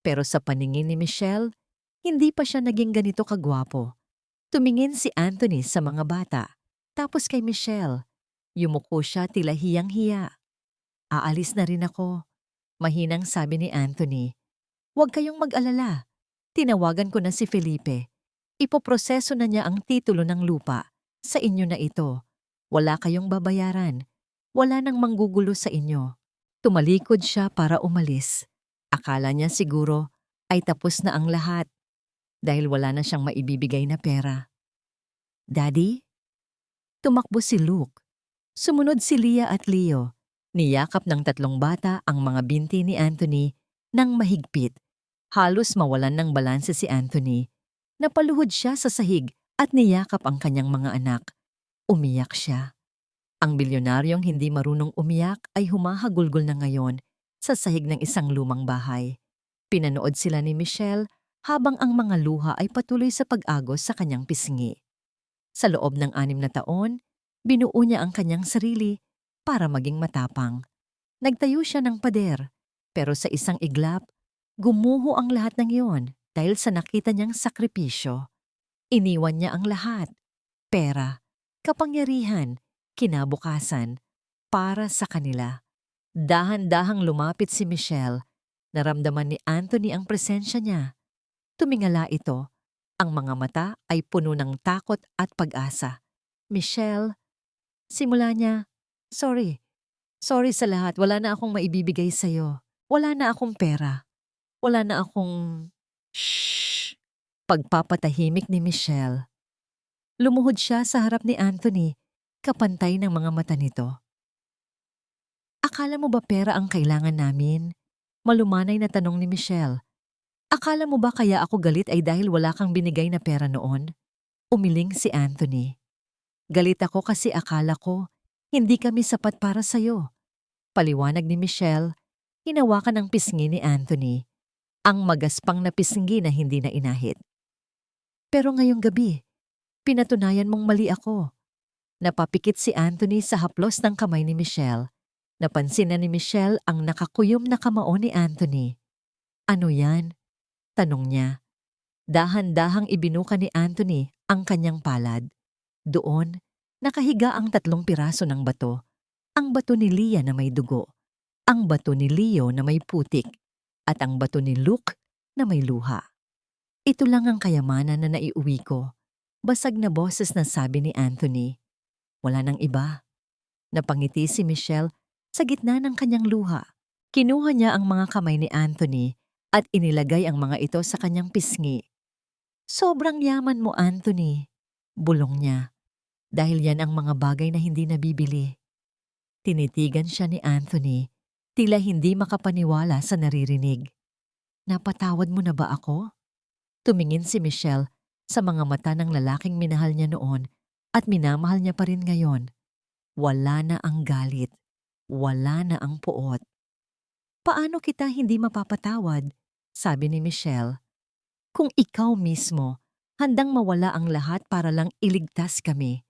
Pero sa paningin ni Michelle, hindi pa siya naging ganito kagwapo. Tumingin si Anthony sa mga bata, tapos kay Michelle. Yumuko siya tila hiyang-hiya. Aalis na rin ako, mahinang sabi ni Anthony. Huwag kayong mag-alala. Tinawagan ko na si Felipe. Ipoproseso na niya ang titulo ng lupa. Sa inyo na ito. Wala kayong babayaran. Wala nang manggugulo sa inyo. Tumalikod siya para umalis. Akala niya siguro ay tapos na ang lahat dahil wala na siyang maibibigay na pera. Daddy? Tumakbo si Luke. Sumunod si Leah at Leo. Niyakap ng tatlong bata ang mga binti ni Anthony nang mahigpit. Halos mawalan ng balanse si Anthony. Napaluhod siya sa sahig at niyakap ang kanyang mga anak. Umiyak siya. Ang bilyonaryong hindi marunong umiyak ay humahagulgol na ngayon sa sahig ng isang lumang bahay. Pinanood sila ni Michelle habang ang mga luha ay patuloy sa pag-agos sa kanyang pisngi. Sa loob ng 6 na taon, binuo niya ang kanyang sarili para maging matapang. Nagtayo siya ng pader, pero sa isang iglap, gumuho ang lahat ng iyon dahil sa nakita niyang sakripisyo. Iniwan niya ang lahat, pera, kapangyarihan, kinabukasan, para sa kanila. Dahan-dahang lumapit si Michelle. Naramdaman ni Anthony ang presensya niya. Tumingala ito. Ang mga mata ay puno ng takot at pag-asa. Michelle, simula niya, sorry. Sorry sa lahat. Wala na akong maibibigay sa'yo. Wala na akong pera. Wala na akong... Shh! Pagpapatahimik ni Michelle. Lumuhod siya sa harap ni Anthony, kapantay ng mga mata nito. Akala mo ba pera ang kailangan namin? Malumanay na tanong ni Michelle. Akala mo ba kaya ako galit ay dahil wala kang binigay na pera noon? Umiling si Anthony. Galit ako kasi akala ko, hindi kami sapat para sa'yo. Paliwanag ni Michelle, hinawakan ang pisngi ni Anthony. Ang magaspang na pisngi na hindi na inahit. Pero ngayong gabi, pinatunayan mong mali ako. Napapikit si Anthony sa haplos ng kamay ni Michelle. Napansin na ni Michelle ang nakakuyom na kamao ni Anthony. Ano yan? Tanong niya. Dahan-dahang ibinuka ni Anthony ang kanyang palad. Doon, nakahiga ang 3 piraso ng bato. Ang bato ni Leah na may dugo. Ang bato ni Leo na may putik. At ang bato ni Luke na may luha. Ito lang ang kayamanan na naiuwi ko. Basag na boses na sabi ni Anthony. Wala nang iba. Napangiti si Michelle sa gitna ng kanyang luha. Kinuha niya ang mga kamay ni Anthony at inilagay ang mga ito sa kanyang pisngi. Sobrang yaman mo, Anthony. Bulong niya. Dahil yan ang mga bagay na hindi nabibili. Tinitigan siya ni Anthony, tila hindi makapaniwala sa naririnig. Napatawad mo na ba ako? Tumingin si Michelle Sa mga mata ng lalaking minahal niya noon at minamahal niya pa rin ngayon, wala na ang galit, wala na ang puot. "Paano kita hindi mapapatawad?" sabi ni Michelle. "Kung ikaw mismo handang mawala ang lahat para lang iligtas kami."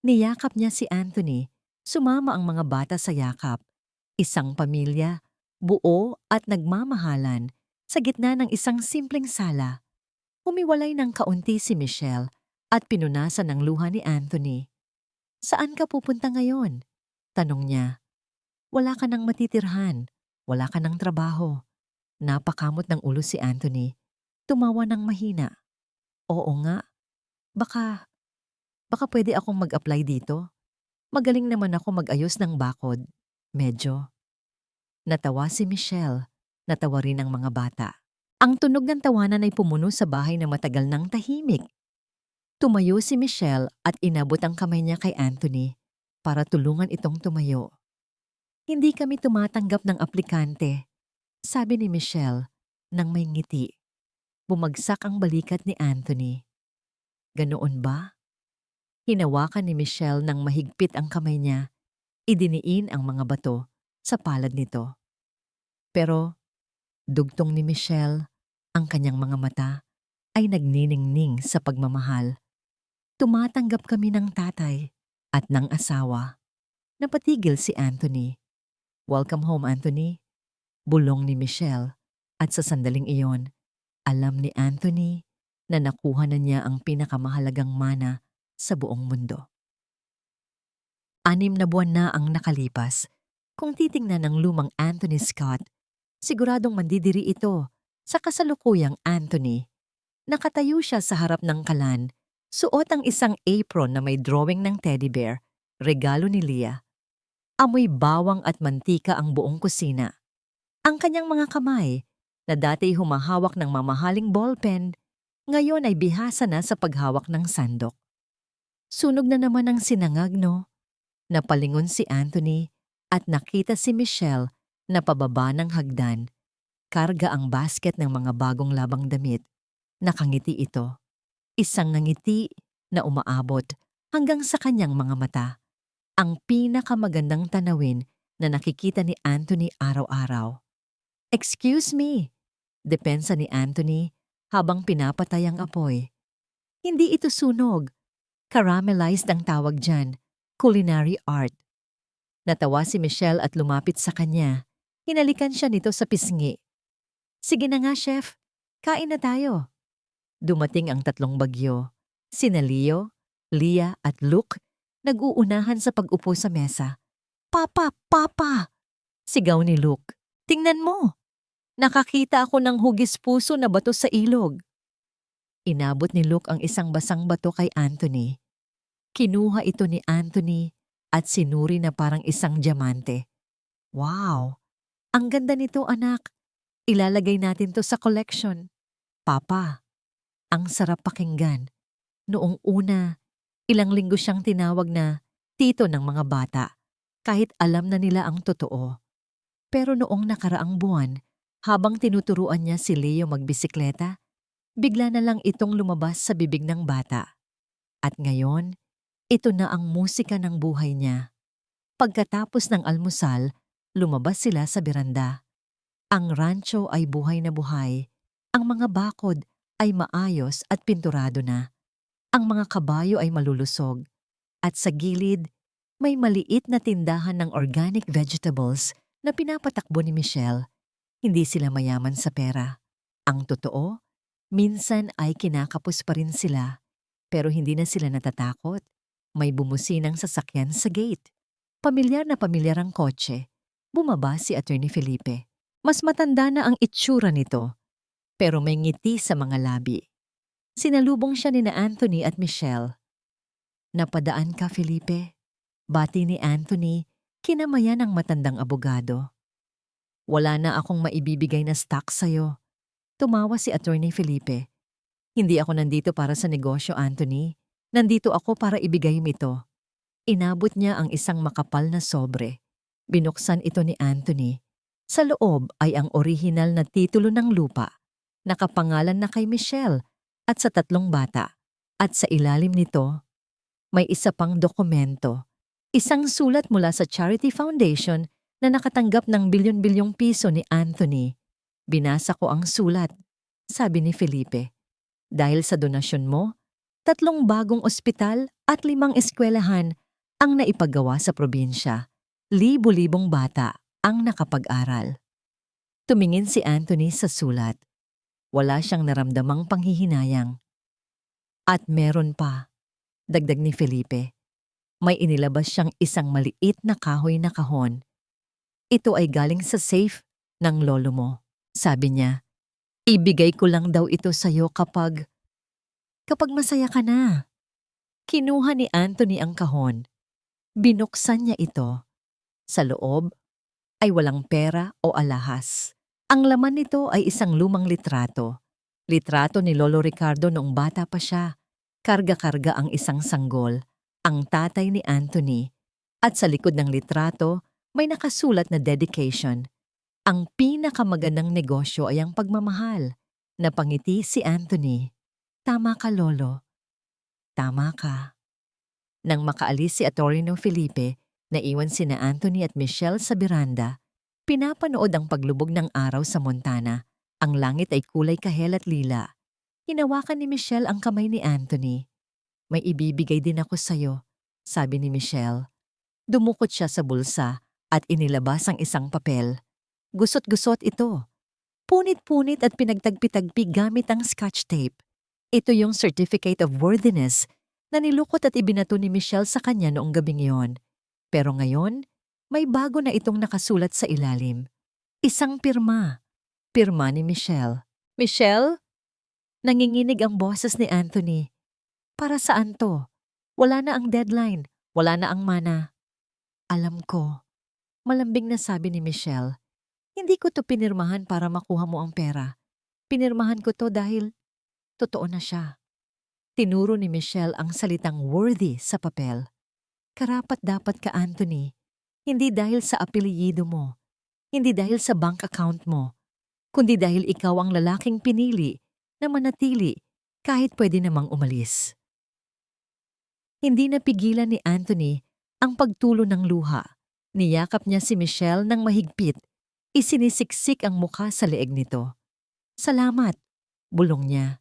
Niyakap niya si Anthony, sumama ang mga bata sa yakap. Isang pamilya, buo at nagmamahalan sa gitna ng isang simpleng sala. Humiwalay ng kaunti si Michelle at pinunasan ng luha ni Anthony. "Saan ka pupunta ngayon?" tanong niya. "Wala ka nang matitirhan, wala ka ng trabaho." Napakamot ng ulo si Anthony. Tumawa ng mahina. "Oo nga, baka pwede akong mag-apply dito. Magaling naman ako mag-ayos ng bakod." Medyo. Natawa si Michelle. Natawa rin ang mga bata. Ang tunog ng tawanan ay pumuno sa bahay na matagal nang tahimik. Tumayo si Michelle at inabot ang kamay niya kay Anthony para tulungan itong tumayo. "Hindi kami tumatanggap ng aplikante," sabi ni Michelle nang may ngiti. Bumagsak ang balikat ni Anthony. "Ganoon ba?" Hinawakan ni Michelle nang mahigpit ang kamay niya. Idiniin ang mga bato sa palad nito. Pero dugtong ni Michelle, ang kanyang mga mata ay nagniningning sa pagmamahal. "Tumatanggap kami ng tatay at ng asawa." Napatigil si Anthony. "Welcome home, Anthony," bulong ni Michelle, at sa sandaling iyon, alam ni Anthony na nakuha na niya ang pinakamahalagang mana sa buong mundo. 6 na buwan na ang nakalipas. Kung titingnan ng lumang Anthony Scott, siguradong mandidiri ito sa kasalukuyang Anthony. Nakatayo siya sa harap ng kalan, suot ang isang apron na may drawing ng teddy bear, regalo ni Leah. Amoy bawang at mantika ang buong kusina. Ang kanyang mga kamay, na dati humahawak ng mamahaling ballpen, ngayon ay bihasa na sa paghawak ng sandok. Sunog na naman ang sinangag, no? Napalingon si Anthony at nakita si Michelle na pababa ng hagdan. Karga ang basket ng mga bagong labang damit. Nakangiti ito. Isang ngiti na umaabot hanggang sa kanyang mga mata. Ang pinakamagandang tanawin na nakikita ni Anthony araw-araw. "Excuse me," depensa ni Anthony habang pinapatay ang apoy. "Hindi ito sunog. Caramelized ang tawag dyan. Culinary art." Natawa si Michelle at lumapit sa kanya. Hinalikan siya nito sa pisngi. "Sige na nga, chef. Kain na tayo." Dumating ang 3 bagyo. Sina Leo, Leah at Luke nag-uunahan sa pag-upo sa mesa. "Papa! Papa!" sigaw ni Luke. "Tingnan mo! Nakakita ako ng hugis puso na bato sa ilog." Inabot ni Luke ang isang basang bato kay Anthony. Kinuha ito ni Anthony at sinuri na parang isang diamante. "Wow! Ang ganda nito, anak. Ilalagay natin to sa collection." "Papa, ang sarap pakinggan." Noong una, ilang linggo siyang tinawag na tito ng mga bata, kahit alam na nila ang totoo. Pero noong nakaraang buwan, habang tinuturuan niya si Leo magbisikleta, bigla na lang itong lumabas sa bibig ng bata. At ngayon, ito na ang musika ng buhay niya. Pagkatapos ng almusal, lumabas sila sa beranda. Ang rancho ay buhay na buhay. Ang mga bakod ay maayos at pinturado na. Ang mga kabayo ay malulusog. At sa gilid, may maliit na tindahan ng organic vegetables na pinapatakbo ni Michelle. Hindi sila mayaman sa pera. Ang totoo, minsan ay kinakapos pa rin sila. Pero hindi na sila natatakot. May bumusinang sasakyan sa gate. Pamilyar na pamilyar ang kotse. Bumaba si Attorney Felipe. Mas matanda na ang itsura nito, pero may ngiti sa mga labi. Sinalubong siya ni Anthony at Michelle. "Napadaan ka, Felipe?" Bati ni Anthony, kinamayan ng matandang abogado. "Wala na akong maibibigay na stock sa'yo." Tumawa si Attorney Felipe. "Hindi ako nandito para sa negosyo, Anthony. Nandito ako para ibigay mo ito." Inabot niya ang isang makapal na sobre. Binuksan ito ni Anthony. Sa loob ay ang orihinal na titulo ng lupa. Nakapangalan na kay Michelle at sa 3 bata. At sa ilalim nito, may isa pang dokumento. Isang sulat mula sa Charity Foundation na nakatanggap ng bilyon-bilyong piso ni Anthony. Binasa ko ang sulat, sabi ni Felipe. Dahil sa donasyon mo, 3 bagong ospital at 5 eskwelahan ang naipagawa sa probinsya. Libo-libong bata ang nakapag-aral. Tumingin si Anthony sa sulat. Wala siyang naramdamang panghihinayang. At meron pa, dagdag ni Felipe. May inilabas siyang isang maliit na kahoy na kahon. Ito ay galing sa safe ng lolo mo. Sabi niya, ibigay ko lang daw ito sa'yo kapag masaya ka na. Kinuha ni Anthony ang kahon. Binuksan niya ito. Sa loob ay walang pera o alahas. Ang laman nito ay isang lumang litrato. Litrato ni Lolo Ricardo noong bata pa siya. Karga-karga ang isang sanggol, ang tatay ni Anthony. At sa likod ng litrato, may nakasulat na dedication. Ang pinakamagandang negosyo ay ang pagmamahal. Napangiti si Anthony. Tama ka, Lolo. Tama ka. Nang makaalis si Atorino Felipe, naiwan sina Anthony at Michelle sa beranda. Pinapanood ang paglubog ng araw sa Montana. Ang langit ay kulay kahel at lila. Hinawakan ni Michelle ang kamay ni Anthony. May ibibigay din ako sa'yo, sabi ni Michelle. Dumukot siya sa bulsa at inilabas ang isang papel. Gusot-gusot ito. Punit-punit at pinagtagpi-tagpi gamit ang scotch tape. Ito yung Certificate of Worthiness na nilukot at ibinato ni Michelle sa kanya noong gabing iyon. Pero ngayon, may bago na itong nakasulat sa ilalim. Isang pirma. Pirma ni Michelle. Michelle? Nanginginig ang boses ni Anthony. Para saan to? Wala na ang deadline. Wala na ang mana. Alam ko. Malambing na sabi ni Michelle. Hindi ko to pinirmahan para makuha mo ang pera. Pinirmahan ko to dahil totoo na siya. Tinuro ni Michelle ang salitang worthy sa papel. Karapat-dapat ka, Anthony. Hindi dahil sa apelyido mo. Hindi dahil sa bank account mo. Kundi dahil ikaw ang lalaking pinili na manatili kahit pwede namang umalis. Hindi napigilan ni Anthony ang pagtulo ng luha. Niyakap niya si Michelle ng mahigpit. Isinisiksik ang mukha sa leeg nito. Salamat, bulong niya.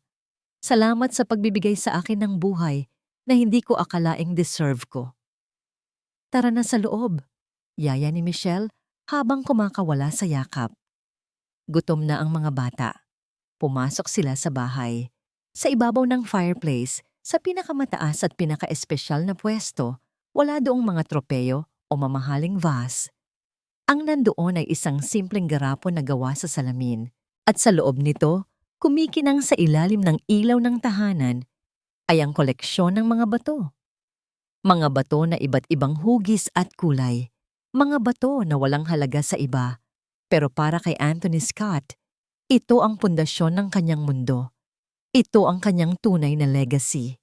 Salamat sa pagbibigay sa akin ng buhay na hindi ko akalaing deserve ko. Tara na sa loob, yaya ni Michelle habang kumakawala sa yakap. Gutom na ang mga bata. Pumasok sila sa bahay. Sa ibabaw ng fireplace, sa pinakamataas at pinaka-espesyal na pwesto, wala doong mga tropeyo o mamahaling vase. Ang nandoon ay isang simpleng garapon na gawa sa salamin. At sa loob nito, kumikinang sa ilalim ng ilaw ng tahanan, ay ang koleksyon ng mga bato. Mga bato na iba't ibang hugis at kulay. Mga bato na walang halaga sa iba. Pero para kay Anthony Scott, ito ang pundasyon ng kanyang mundo. Ito ang kanyang tunay na legacy.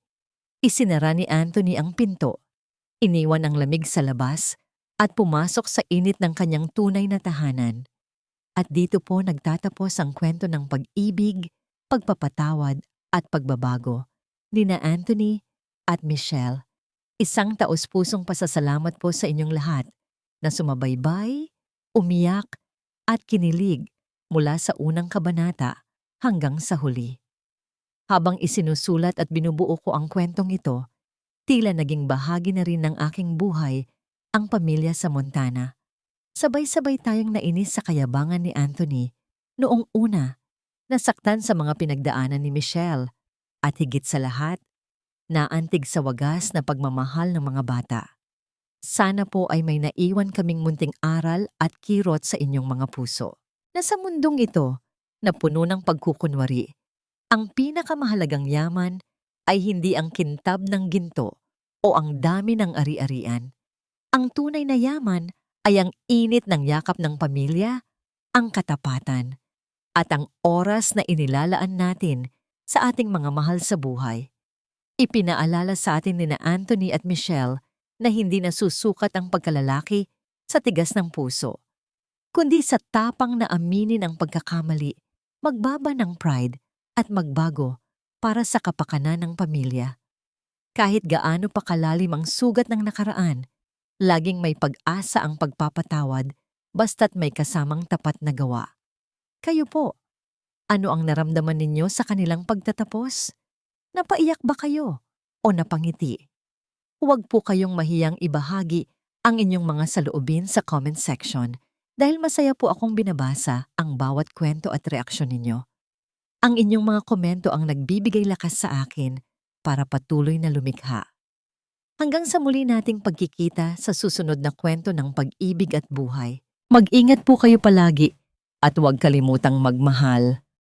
Isinara ni Anthony ang pinto, iniwan ang lamig sa labas, at pumasok sa init ng kanyang tunay na tahanan. At dito po nagtatapos ang kwento ng pag-ibig, pagpapatawad at pagbabago ni na Anthony at Michelle. Isang taos-pusong pasasalamat po sa inyong lahat na sumabaybay, umiyak at kinilig mula sa unang kabanata hanggang sa huli. Habang isinusulat at binubuo ko ang kwentong ito, tila naging bahagi na rin ng aking buhay ang pamilya sa Montana. Sabay-sabay tayong nainis sa kayabangan ni Anthony noong una, nasaktan sa mga pinagdaanan ni Michelle, at higit sa lahat, naantig sa wagas na pagmamahal ng mga bata. Sana po ay may naiwan kaming munting aral at kirot sa inyong mga puso. Na sa mundong ito, na puno ng pagkukunwari, ang pinakamahalagang yaman ay hindi ang kintab ng ginto o ang dami ng ari-arian. Ang tunay na yaman ay ang init ng yakap ng pamilya, ang katapatan, at ang oras na inilalaan natin sa ating mga mahal sa buhay. Ipinaalala sa atin ni na Anthony at Michelle na hindi nasusukat ang pagkalalaki sa tigas ng puso, kundi sa tapang na aminin ang pagkakamali, magbaba ng pride at magbago para sa kapakanan ng pamilya. Kahit gaano pa kalalim ang sugat ng nakaraan, laging may pag-asa ang pagpapatawad basta't may kasamang tapat na gawa. Kayo po, ano ang naramdaman ninyo sa kanilang pagtatapos? Napaiyak ba kayo o napangiti? Huwag po kayong mahiyang ibahagi ang inyong mga saloobin sa comment section dahil masaya po akong binabasa ang bawat kwento at reaksyon ninyo. Ang inyong mga komento ang nagbibigay lakas sa akin para patuloy na lumikha. Hanggang sa muli nating pagkikita sa susunod na kwento ng pag-ibig at buhay. Mag-ingat po kayo palagi at huwag kalimutang magmahal.